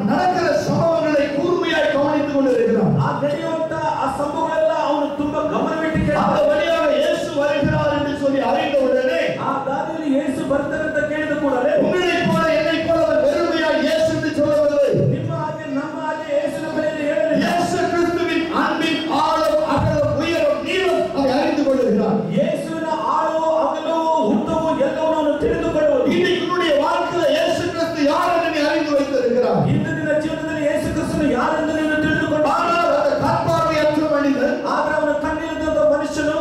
நடக்கிற சம்பவங்களை கூர்மையாய் கவனித்துக் கொண்டிருக்கிறான். ಆ ನಡೆಯುವಂತ ಆ ಸಂಭವಗಳೆಲ್ಲ ಅವನು ತುಂಬಾ ಗಮನವಿಟ್ಟು அந்த ಕೇಳ್ತಾನೆ. வழியாக இயேசு வருகிறார் என்று சொல்லி அறிந்த உடனே, ಆ ದಾರಿಯಲ್ಲಿ ಯೇಸು ಬರ್ತಾರೆ ಅಂತ ಕೇಳಿದ ಕೂಡಲೇ உங்களைப் போல என்னைப் போல அவர் வெறுமையாய் இயேசு என்று சொல்லவில்லை. ನಿಮ್ಮ ಹಾಗೆ ನಮ್ಮ ಹಾಗೆ ಯೇಸುವಿನ ಬಳಿಯಲ್ಲಿ ಹೇಳಲಿಲ್ಲ. இயேசு கிறிஸ்துவின் அன்பின் ஆழம், அகலம், உயரம், நீளம் அதை அறிந்து கொள்கிறார். ಯೇಸುವಿನ ಆಳವು ಅಗಲವು ಉದ್ದವು ಎಲ್ಲವನ್ನೂ ಅವನು ತಿಳಿದುಕೊಳ್ಳುವುದು. இன்னைக்கு உன்னுடைய வாழ்க்கையில இயேசு கிறிஸ்து யார் என்று நீ அறிந்து வைத்திருக்கிறார். ಇಂದಿನ ಜೀವನದಲ್ಲಿ ಯೇಸು ಕ್ರಿಸ್ತನು ಯಾರೆಂದು ನೀನು ತಿಳಿದುಕೊಂಡು, ஆனால் அந்த கற்பார்வையற்ற மனிதன் ಆದ್ರೆ ಅವನ ಕಣ್ಣಿಲ್ಲದಂತ ಮನುಷ್ಯನು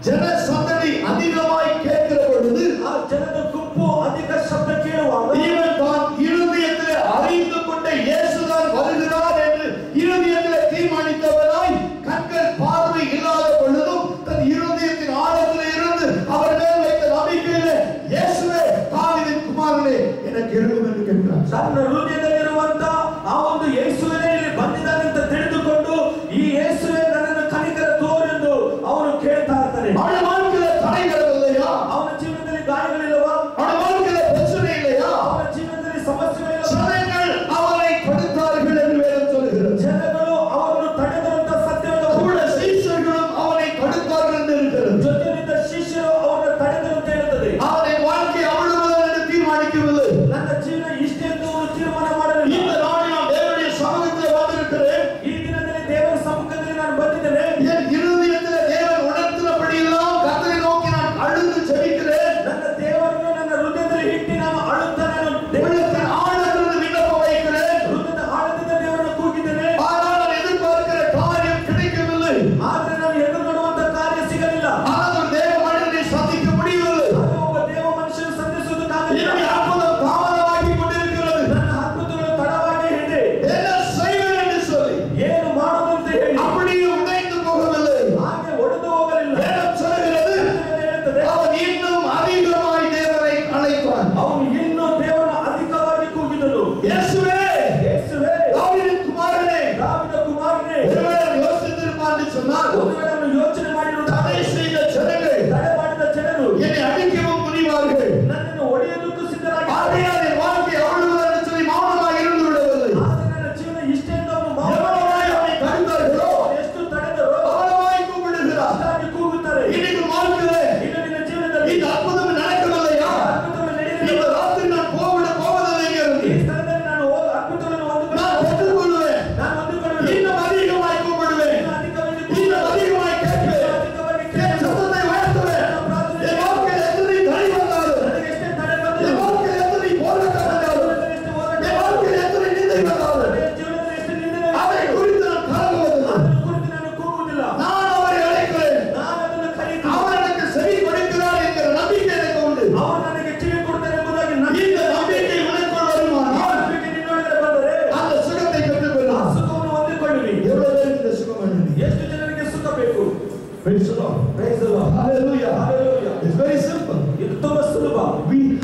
ஜன சந்தடி அதிகமாய் கேட்கிற பொழுது, ಆ ಜನದ ಗುಂಪು ಅಧಿಕ ಶಬ್ದ ಕೇಳುವಾಗ இவன் தான் இருதயத்திலே அறிந்து கொண்ட இயேசுதான் வருகிறார் என்று இருதயத்திலே தீர்மானித்தவனாய், கண்கள் பார்வை இல்லாத பொழுதும் தன் இருதயத்தின் ஆழத்திலே இருந்து அவர் மேல் வைத்த நம்பிக்கையிலே, இயேசுவே தாவீதின் குமாரனே எனக்கு இரங்கும் என்று கேட்கிறார். ತನ್ನ ಹೃದಯದಲ್ಲಿರುವಂತ ಆ ಒಂದು ಯೇಸುವೇ ಇಲ್ಲಿ ಬಂದಿದ್ದಾನೆ ಅಂತ ತಿಳಿದುಕೊಂಡು, ಈ ಯೇಸುವೇ ನನ್ನನ್ನು ಕನಿಕರ ತೋರೆಂದು ಅವನು ಕೇಳ್ತಾ ಇರ್ತಾನೆ. அவன் வாழ்க்கையில தடைகள் இல்லையா? ಅವನ ಜೀವನದಲ್ಲಿ ಗಾಯಗಳಿಲ್ಲವಾ? அவன் வாழ்க்கையில பிரச்சனை இல்லையா? ಅವನ ಜೀವನದಲ್ಲಿ ಸಮಸ್ಯೆಗಳಿಲ್ಲವಾ? ஜனங்கள் அவரை தடுத்தார்கள் என்று வேதம் சொல்கிறது. ಜನಗಳು ಅವರನ್ನು ತಡೆದಂತ ಸತ್ಯವಾದ கூட சீஷர்களும் அவனை தடுத்தார்கள் என்று இருக்கிறது. ಜೊತೆಲಿದ್ದ ಶಿಷ್ಯರು ಅವರನ್ನು ತಡೆದಂತೆ ಇರುತ್ತದೆ. அவனை வாழ்க்கை அவ்வளவுதான் என்று தீர்மானிக்கவில்லை. ನನ್ನ ಜೀವನ ಇಷ್ಟೇ ಎಂದು ಅವರು ತೀರ್ಮಾನ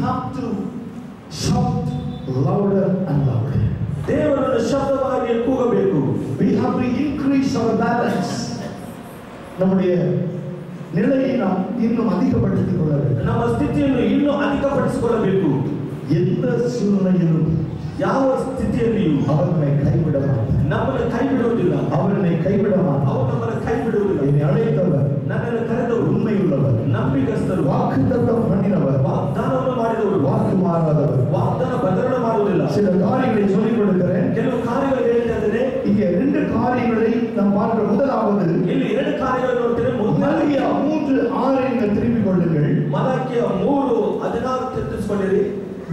have to shout louder and louder. ದೇವರನ್ನು ಶಬ್ದವಾಗಿ ಕೂಗಬೇಕು. We have to increase our balance. நம்முடைய நிலையை நாம் இன்னும் அதிகப்படுத்திக் கொள்ள வேண்டும். ನಮ್ಮ ಸ್ಥಿತಿಯನ್ನು ಇನ್ನೂ ಅಧಿಕಪಡಿಸಿಕೊಳ್ಳಬೇಕು. எந்த சூழ்நிலையிலும் ಯಾವ ಸ್ಥಿತಿಯಲ್ಲಿಯೂ அவனை கைவிட மாட்டார். ನಮ್ಮನ್ನು ಕೈ ಬಿಡುವುದಿಲ್ಲ. அவனை கைவிட மாட்டார். ಅವರು ನಮ್ಮನ್ನು ಕೈ ಬಿಡುವುದಿಲ್ಲ. என்னை அழைத்தவர், ನನ್ನನ್ನು ಕರೆದವರು, உண்மையுள்ளவர், ನಂಬಿಕಸ್ಥರು, வாக்குத்தத்தம் பண்ணினவர், ವಾಗ್ದಾನವನ್ನು ಮಾಡಿದವರು, வாக்கு மாறாதவர். ವಾಗ್ದಾನ ಬದಲಾವಣೆ ಮಾಡುವುದಿಲ್ಲ. சில காரியங்களை சொல்லிக் கொடுக்கிறேன். ಕೆಲವು ಕಾರ್ಯಗಳು ಹೇಳಿದರೆ இங்கே 2 காரியங்களை நாம் பார்க்க. முதலாவது, ಇಲ್ಲಿ 2 ಕಾರ್ಯಗಳು ನೋಡ್ತೇವೆ. மலாகியா 3:6 நீங்கள் திரும்பிக் கொள்ளுங்கள். ಮಲಾಕಿಯ 3:16 ತಿರುಗಿಸಿಕೊಳ್ಳಿರಿ.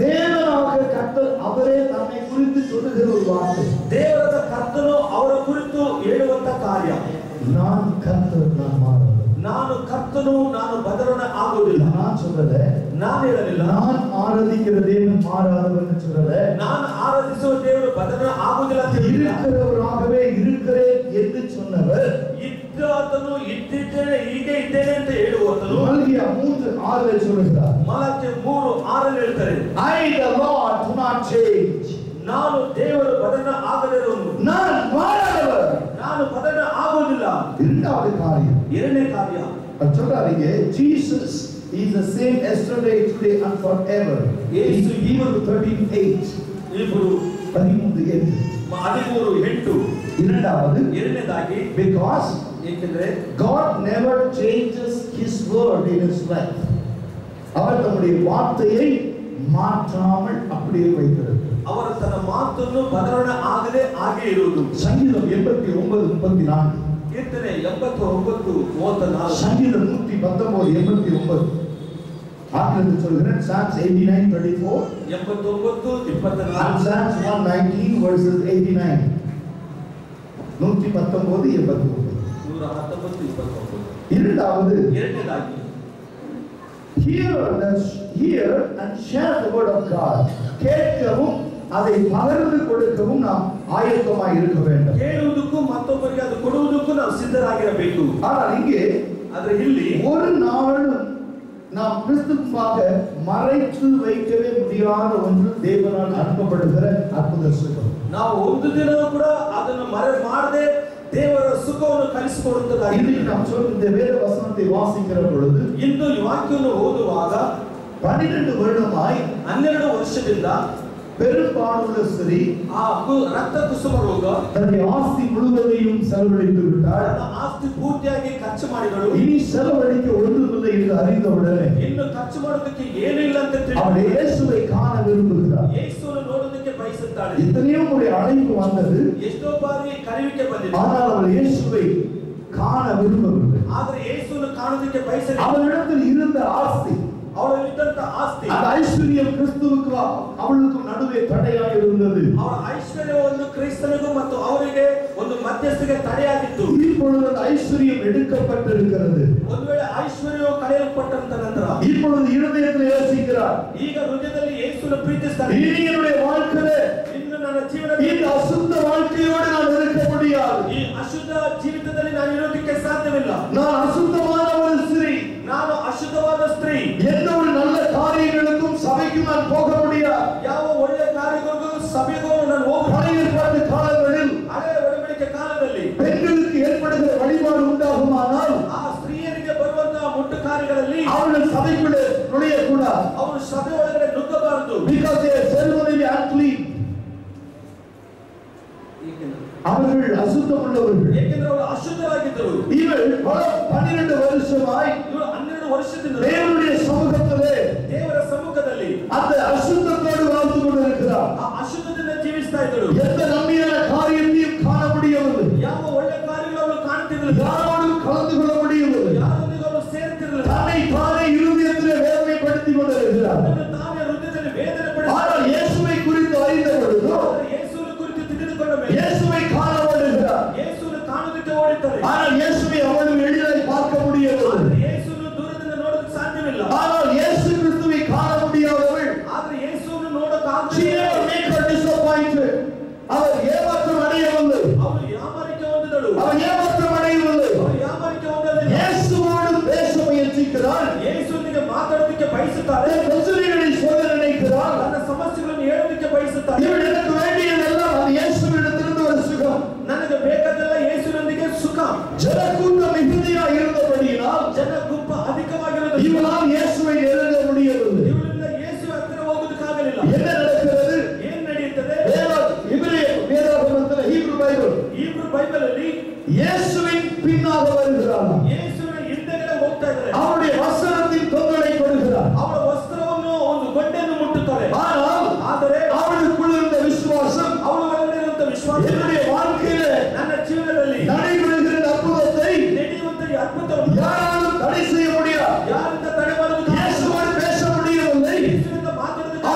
தேவனாக கர்த்தர் அவரே தன்னை குறித்து சொல்லுகிற ஒரு வார்த்தை. ದೇವರ ಕರ್ತನು ಅವರ ಕುರಿತು ಹೇಳುವಂತ ಕಾರ್ಯ, நான் கர்த்தர், நான் மாறாதவர். ನಾನು ಕರ್ತನು, ನಾನು ಬದಲಾವಣೆ ಆಗುವುದಿಲ್ಲ. நான் சொல்லல, ನಾನು ಹೇಳಲಿಲ್ಲ. நான் ಆರಾಧಿக்கிற தேவன் மாறாதவர் சொல்லல. ನಾನು ಆರಾಧಿಸುವ ದೇವರು ಬದಲಾವಣೆ ಆಗುವುದಿಲ್ಲ ಅಂತ ಹೇಳಿಲ್ಲ. இருக்கிறவராகவே இருக்கிறேன் என்று சொன்னவர், ಇದ್ದಾತನು ಇದ್ದಿದ್ದೇನೆ, ಹೀಗೆ ಇದ್ದೇನೆ ಅಂತ ಹೇಳುವತನು மலாகியா 3:6 சொல்லுகிறார். ಮಲಾಕಿ 3:6 ಹೇಳ್ತಾರೆ, I the Lord do not change. ನಾನು ದೇವರು ಬದಲಾವಣೆ ಆಗದಿರುವನು, நான் மாறாதவர். ನಾನು ಬದಲಾವಣೆ ಆಗುವುದಿಲ್ಲ. இரண்டாவது காரியம், ಎರಡನೇ ಕಾರ್ಯ, அது சொல்றாருங்க, Jesus is the same yesterday, today and forever. Yesu Hebrews 13:8. ಇಬ್ರು 13:8. 13:8. இரண்டாவது, ಎರಡನೇದಾಗಿ, because ಏಕೆಂದರೆ God never changes his word in his life. அவர் தம்முடைய வார்த்தையை மாற்றாமல் அப்படியே வைத்திருக்கிறார். ಅವರು ತನ್ನ ಮಾತನ್ನು ಬದಲಾವಣೆ ಆಗದೆ ಹಾಗೆ ಇರುವುದು. சங்கீதம் 89:34. ಕೀರ್ತನೆ 89:34. சங்கீதம் 119:89. ஆங்கிலத்தில் சொல்கிறேன். Psalms 89:34. 89:24. And Psalms 119 verses 89. 119:89. 119:29. இரண்டாவது, ಎರಡನೇದಾಗಿ, hear and share the word of God. கேட்கவும் அதை பகிர்ந்து கொடுக்கவும் நாம் ஆயத்தமாய் இருக்க வேண்டும். ಕೇಳುವುದಕ್ಕೂ ಮತ್ತೊಬ್ಬರಿಗೆ ಅದು ಕೊಡುವುದಕ್ಕೂ ನಾವು ಸಿದ್ಧರಾಗಿರಬೇಕು. ஆனால் இங்கே ಆದರೆ ಇಲ್ಲಿ ஒரு நாளும் நாம் கிறிஸ்துவுக்காக மறைத்து வைக்கவே முடியாத ஒன்று தேவனால் அனுப்பப்படுகிற அற்புத சுகம். ನಾವು ಒಂದು ದಿನ ಕೂಡ ಅದನ್ನು ಮರೆ ಮಾಡದೆ ದೇವರ ಸುಖವನ್ನು ಕಲಿಸಿಕೊಡುತ್ತದಾಗಿದೆ. இன்னைக்கு நாம் இந்த வேத வசனத்தை வாசிக்கிற பொழுது, ಇಂದು ಈ ವಾಕ್ಯವನ್ನು ಓದುವಾಗ 12 வருடமாய் 12 ವರ್ಷದಿಂದ பெரும்பாலுள்ள ஸ்திரீ ಆ ರಕ್ತ ಕುಸುಮ ರೋಗ தன்னுடைய ஆஸ்தி முழுவதையும் செலவழித்து விட்டாள். ತನ್ನ ಆಸ್ತಿ ಪೂರ್ತಿಯಾಗಿ ಖರ್ಚು ಮಾಡಿದಳು. இனி செலவழிக்க ஒன்றுமில்லை என்று அறிந்தவுடனே ಇನ್ನು ಖರ್ಚು ಮಾಡೋದಕ್ಕೆ ಏನೂ ಇಲ್ಲ ಅಂತ அவள் ತಿಳಿದು இயேசுவை காண விரும்புகிறாள். ಯೇಸುವನ್ನು ನೋಡೋದಕ್ಕೆ ಬಯಸುತ್ತಾಳೆ. இத்தனையோ ஒரு அழைப்பு வந்தது, ಎಷ್ಟೋ ಬಾರಿ ಕರೆಯುವಿಕೆ ಬಂದಿದೆ. ஆனால் அவள் இயேசுவை காண விரும்பவில்லை. ಆದರೆ ಯೇಸುವನ್ನು ಕಾಣೋದಕ್ಕೆ ಬಯಸಲಿಲ್ಲ. அவளிடத்தில் இருந்த ஆஸ்தி, ಅವಳಲ್ಲಿದ್ದಂತ ಆಸ್ತಿ, அந்த ஐஸ்வர்யம் கிறிஸ்துவுக்கு அவளுக்கும் நடுவே தடையாக இருந்தது. ಅವರ ಐಶ್ವರ್ಯವನ್ನು ಕ್ರಿಸ್ತನಿಗೂ ಮತ್ತು ಅವರಿಗೆ ಒಂದು ಮಧ್ಯಸ್ಥಿಗೆ ತಡೆಯಾಗಿತ್ತು. இப்பொழுது அந்த ஐஸ்வர்யம் எடுக்கப்பட்டிருக்கிறது. ಒಂದು ವೇಳೆ ಐಶ್ವರ್ಯವು ಕಳೆಯಲ್ಪಟ್ಟಂತ ನಂತರ இப்பொழுது இருதயத்தில் யோசிக்கிறார், ಈಗ ಹೃದಯದಲ್ಲಿ ಯೇಸುವನ್ನು ಪ್ರೀತಿಸ್ತಾನೆ. இனி என்னுடைய வாழ்க்கையிலே ಇನ್ನು ನನ್ನ ಜೀವನದಲ್ಲಿ இந்த அசுத்த வாழ்க்கையோடு நான் இருக்க முடியாது. ಈ ಅಶುದ್ಧ ಜೀವಿತದಲ್ಲಿ ನಾನು ಇರೋದಕ್ಕೆ ಸಾಧ್ಯವಿಲ್ಲ. நான் அசுத்தமான ஒரு ஸ்திரீ, ನಾನು ಅಶುದ್ಧವಾದ ಸ್ತ್ರೀ. எந்த ஒரு நல்ல காரியங்களுக்கும் சபைக்கு நான் போக முடியாது. ಯಾವ ಒಳ್ಳೆ ಕಾರ್ಯಗಳಿಗೂ ಸಭೆಗೂ ನಾನು ಹೋಗುವ பழைய ஏற்பாட்டு காலங்களில் ಹಳೆಯ ಒಡಂಬಡಿಕೆ ಕಾಲದಲ್ಲಿ பெண்களுக்கு ஏற்படுகிற வழிபாடு உண்டாகுமானால் ಆ ಸ್ತ್ರೀಯರಿಗೆ ಬರುವಂತಹ ಮುಟ್ಟು ಕಾರ್ಯಗಳಲ್ಲಿ அவர்கள் சபைக்குள்ளே நுழையக்கூடாது. ಅವರು ಸಭೆ ಒಳಗಡೆ ನುಗ್ಗಬಾರದು. Because they are ceremonially unclean. அவர்கள் அசுத்தம் உள்ளவர்கள். ಏಕೆಂದ್ರೆ ಅವರು ಅಶುದ್ಧರಾಗಿದ್ದರು. இவள் 12 வருஷமாய் ಇವರು 12 ವರ್ಷದಿಂದ தேவனுடைய சமூகத்திலே ದೇವರ ಸಮ್ಮುಖದಲ್ಲಿ அந்த அசுத்தத்தோடு வாழ்ந்து கொண்டிருக்கிறார். ಆ ಅಶುದ್ಧದಿಂದ ಜೀವಿಸ್ತಾ ಇದ್ದರು. எந்த நன்மையான காரியத்தையும் காண முடியவில்லை. ಯಾವ ಒಳ್ಳೆ ಕಾರ್ಯಗಳು ಅವರು ಕಾಣುತ್ತಿರಲಿಲ್ಲ. யாரோடும் கலந்து கொள்ள முடியவில்லை. ಯಾರೊಂದಿಗೆ ಅವರು ಸೇರುತ್ತಿರಲಿಲ್ಲ. தன்னை தானே இருதயத்திலே வேதனைப்படுத்திக் கொண்டிருக்கிறார். ಅದನ್ನು ತಾನೇ ಹೃದಯದಲ್ಲಿ ವೇದನೆ ஆனால் இயேசுவை குறித்து அறிந்த பொழுது ಯೇಸುವಿನ ಕುರಿತು ತಿಳಿದುಕೊಂಡ ಮೇಲೆ இயேசுவை காண ஓடுகிறார். ಯೇಸುವನ್ನು ಕಾಣುವುದಕ್ಕೆ ಓಡಿದ್ದಾರೆ. ஆனால் இயேசுவை அவ்வளவு எளிதாய் பார்க்க முடியவில்லை. ಆದರೆ ಯೇಸುವನ್ನು ದೂರದಿಂದ ನೋಡೋದಕ್ಕೆ ಸಾಧ್ಯವಿಲ್ಲ. ஆனால் இயேசு கிறிஸ்துவை காண முடியாதவள், ಆದರೆ ಯೇಸುವನ್ನು she ನೋಡೋಕ್ಕಾಗಲಿಲ್ಲ. never made her disappointed. அவர் ஏமாற்றம் அடையவில்லை. ಅವಳು ಯಾಮಾರಿಕೆ ಹೊಂದಿದಳು. அவர் ஏமாற்றம் அடையவில்லை. ಅವಳು ಯಾಮಾರಿಕೆ ಹೊಂದಲಿಲ್ಲ. இயேசுவோடு பேச முயற்சிக்கிறார். ಯೇಸುವಿಗೆ ಮಾತಾಡೋದಕ್ಕೆ ಬಯಸುತ್ತಾರೆ. பிரச்சனைகளை சொல்ல ಸಮಸ್ಯೆಗಳನ್ನು ಹೇಳಲಿಕ್ಕೆ ಬಯಸುತ್ತಾರೆ. இவன் எனக்கு வேண்டியதெல்லாம் அந்த இயேசுவிடத்திலிருந்து ஒரு சுகம். ನನಗೆ ಬೇಕಾದಲ್ಲ ಯೇಸುವಿನೊಂದಿಗೆ ಸುಖ. ஜனக்கூட்டம் மிகுதியாக இருந்தபடியினால் ಜನಗುಂಪು ಅಧಿಕವಾಗಿರುವುದು இவனால் இயேசுவை நெருங்க முடியவில்லை. ಇವರಿಂದ ಯೇಸುವಿನ ಹತ್ತಿರ ಹೋಗೋದಕ್ಕಾಗಲಿಲ್ಲ. என்ன நடக்கிறது? ಏನು ನಡೆಯುತ್ತದೆ? வேதாகமத்தில் ஹீப்ரு ಬೈಬಲ್ ಅಲ್ಲಿ இயேசுவின் பின்னாக வருகிறார். ಯೇಸುವಿನ ಹಿಂದೆಗಡೆ ಹೋಗ್ತಾ ಇದ್ದಾರೆ. அவருடைய வஸ்திரத்தின் தொங்கலை கொடுக்கிறார். ಅವರ ವಸ್ತ್ರವನ್ನು ಒಂದು ಗೊಂಡೆಯನ್ನು ಮುಟ್ಟುತ್ತಾರೆ. ಆದರೆ அவளுக்குள்ள இருந்த விசுவாசம், ಅವಳ ಒಳಗಡೆ ಇರುವಂತ ವಿಶ್ವಾಸ, என்னுடைய வாழ்க்கையிலே ನನ್ನ ಜೀವನದಲ್ಲಿ நடைபெறுகிற அற்புதத்தை ನಡೆಯುವಂತ ಈ ಅದ್ಭುತವನ್ನು யாராலும் தடை செய்ய முடியாது. ಯಾರಿಂದ ತಡೆ ಮಾಡುವುದು? இயேசுவோடு பேச முடியவில்லை. ಯೇಸುವಿನಿಂದ ಮಾತಾಡುವುದಕ್ಕೆ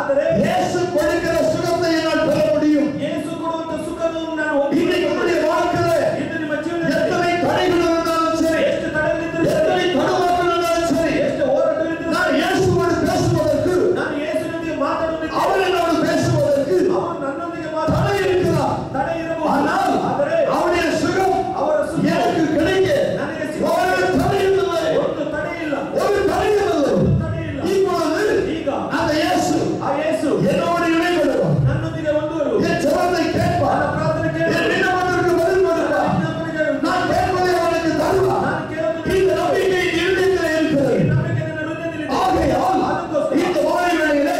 ಆದರೆ இயேசு கொடுக்கிற சுகத்தை என்னால் பெற முடியும். ಯೇಸು ಕೊಡುವಂತ ಸುಖವನ್ನು ನಾನು இன்னைக்கு உங்களுடைய வாழ்க்கையிலே ಇದು ನಿಮ್ಮ ಜೀವನದಲ್ಲಿ எத்தனை தடைகள் இருந்தாலும் சரி, ಎಷ್ಟು ತಡೆಗಳಿದ್ದರೂ எத்தனை தடுமாற்றங்கள் இருந்தாலும் சரி, ಎಷ್ಟು ಹೋರಾಟಗಳಿದ್ದರೂ நான் இயேசுவோடு பேசுவதற்கு, ನಾನು ಯೇಸುವಿನೊಂದಿಗೆ ಮಾತಾಡುವುದಕ್ಕೆ, அவர் என்னோடு பேசுவதற்கு ಅವರು ನನ್ನೊಂದಿಗೆ தடை ಮಾತಾಡ இருக்கிறார். ತಡೆ ಇರಬಹುದು. ஆனால் ಆದರೆ அவருடைய சுகம் ಅವರ ಸುಖ எனக்கு கிடைக்க ನನಗೆ ஒரு தடையும் இல்லை. ಒಂದು ತಡೆ ಇಲ್ಲ, ஒரு தடையும் இல்லை. ತಡೆ ಇಲ್ಲ. இப்பொழுது ಈಗ அந்த இயேசு ಆ ಯೇಸು என்னோடு இணைப்படுவார். ನನ್ನೊಂದಿಗೆ ಒಂದುವರು என் ஜெபத்தை கேட்பார். ನನ್ನ ಪ್ರಾರ್ಥನೆ ಕೇಳಿ என் விண்ணப்பத்திற்கு பதில் கொடுப்பார். நான் கேட்பதை அவனுக்கு தருவார். ನಾನು ಕೇಳೋದು இந்த நம்பிக்கை இருதயத்திலே இருக்கிறது. ನಂಬಿಕೆ ನನ್ನ ಹೃದಯದಲ್ಲಿ ಇದೆ. ஆகையால் ಅದಕ್ಕೋಸ್ಕರ இந்த மாலை வேளையிலே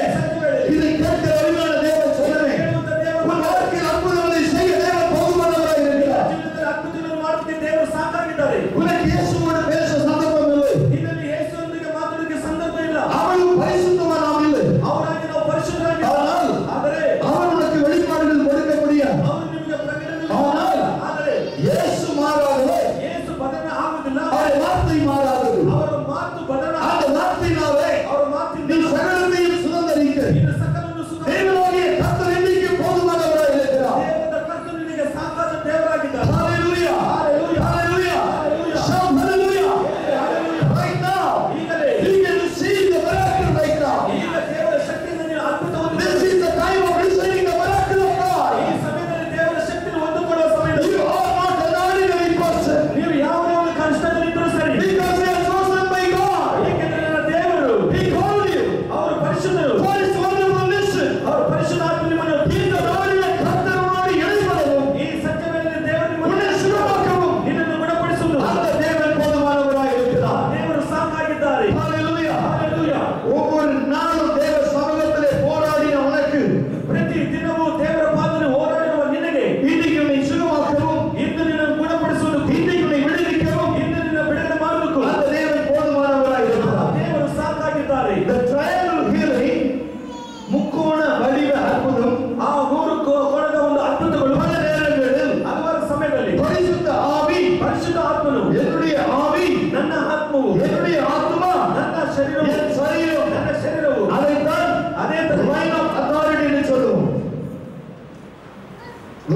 இதை கேட்கிற அருமையான தேவ ஜனமே, ಕೇಳುವಂತ ದೇವರು உன் வாழ்க்கையில் அற்புதங்களை செய்ய தேவன் போதுமானவராக இருக்கிறார். ಜೀವಿತದಲ್ಲಿ ಅದ್ಭುತಗಳನ್ನು ಮಾಡುವುದಕ್ಕೆ ದೇವರು ಸಾಕಾಗಿದ್ದಾರೆ. உனக்கு இயேசுவோடு பேச சந்தர்ப்பம் இல்லை. ಇದರಲ್ಲಿ ಯೇಸುವೊಂದಿಗೆ ಮಾತಾಡೋದಕ್ಕೆ ಸಂದರ್ಭ ಇಲ್ಲ. அவனும் பரிசுத்தவான் நாம் இல்லை. ಅವರಾಗಿ ನಾವು ಪರಿಶುದ್ಧರಾಗಿಲ್ಲ. ஆனால் ಆದರೆ அவன் உனக்கு வெளிப்பாடுகள் கொடுக்க முடியாது. ಅವರು ನಿಮಗೆ ಪ್ರಕಟಣೆ ஆனால் ಆದರೆ இயேசு மாறாதவர். ಯೇಸು ಬದಲಾವಣೆ ಆಗುವುದಿಲ್ಲ. அவருடைய வார்த்தை மாறாதது. ಅವರ ಮಾತು ಬದಲಾವಣೆ அந்த வார்த்தையினாலே ಅವರ ಮಾತಿನ நீ சகலத்தையும் சுதந்தரிக்க ಇದು ಸಕಲವನ್ನು ಸುಖ தேவனாகிய கர்த்தர் இன்னைக்கு போதுமானவராக இருக்கிறார். ದೇವರ ಕರ್ತನು ನಿನಗೆ ಸಾಕಾದ ದೇವರಾಗಿದ್ದಾನೆ. Hallelujah. Hallelujah. Hallelujah. Hallelujah. Shout hallelujah. Hallelujah. Right now. ಈಗಲೇ You can receive the miracle right now. ಈಗ ದೇವರ ಶಕ್ತಿಯಿಂದ ನೀನು ಅದ್ಭುತವನ್ನು This is the time of receiving the miracle of God. ಈ ಸಮಯದಲ್ಲಿ ದೇವರ ಶಕ್ತಿಯನ್ನು ಹೊಂದಿಕೊಳ್ಳುವ ಸಮಯದಲ್ಲಿ You are not an ordinary person. ನೀವು ಯಾವುದೇ ಒಂದು ಕಷ್ಟದಲ್ಲಿದ್ದರೂ ಸರಿ, Because you are chosen by God. ಏಕೆಂದರೆ ನನ್ನ ದೇವರು He called you. ಅವರು ಪರಿಶುದ್ಧರು. What is wonderful, listen. ಅವರು ಪರಿಶುದ್ಧಾತ್ಮ ನಿಮ್ಮನ್ನು இந்த நாளிலே கர்த்தர் உன்னோடு இடைப்படவும், ಈ ಸತ್ಯ ವೇಳೆಯಲ್ಲಿ ದೇವರು உன்னை ನಿಮ್ಮನ್ನು சுகமாக்கவும், ನಿನ್ನನ್ನು ಗುಣಪಡಿಸುವುದು அந்த தேவன் போதுமானவராக இருக்கிறார். ದೇವರು ಸಾಕಾಗಿದ್ದಾರೆ. Hallelujah. Hallelujah. ஒவ்வொரு நாளும் தேவ சமூகத்திலே போராடின உனக்கு ಪ್ರತಿ ದಿನವೂ ದೇವರ ಪಾದದಲ್ಲಿ ಹೋರಾಡುವ ನಿನಗೆ இன்னைக்கு உன்னை சுகமாக்கவும், ಇಂದು ನಿನ್ನನ್ನು ಗುಣಪಡಿಸುವುದು, இன்னைக்கு உன்னை விடுவிக்கவும் ಇಂದು ನಿನ್ನ ಬಿಡುಗಡೆ ಮಾಡುವುದಕ್ಕೂ அந்த தேவன் போதுமானவராக இருக்கிறார். ದೇವರು ಸಾಕಾಗಿದ್ದಾರೆ. The triangle healing, முக்கோண வடிவ அற்புதம், ಆ ಮೂರು ಕೋಣದ ಒಂದು ಅದ್ಭುತಗಳು பல நேரங்களில் ಹಲವಾರು ಸಮಯದಲ್ಲಿ பரிசுத்த ஆவி, ಪರಿಶುದ್ಧ ಆತ್ಮನು, என்னுடைய ஆவி, ನನ್ನ ಆತ್ಮವು, என்னுடைய ஆத்மா, ನನ್ನ ಶರೀರವು, என் சரீரம், ನನ್ನ ಶರೀರವು அதைத்தான் ಅದೇ ತರ லைன் ஆஃப் அத்தாரிட்டி என்று சொல்லுவோம்.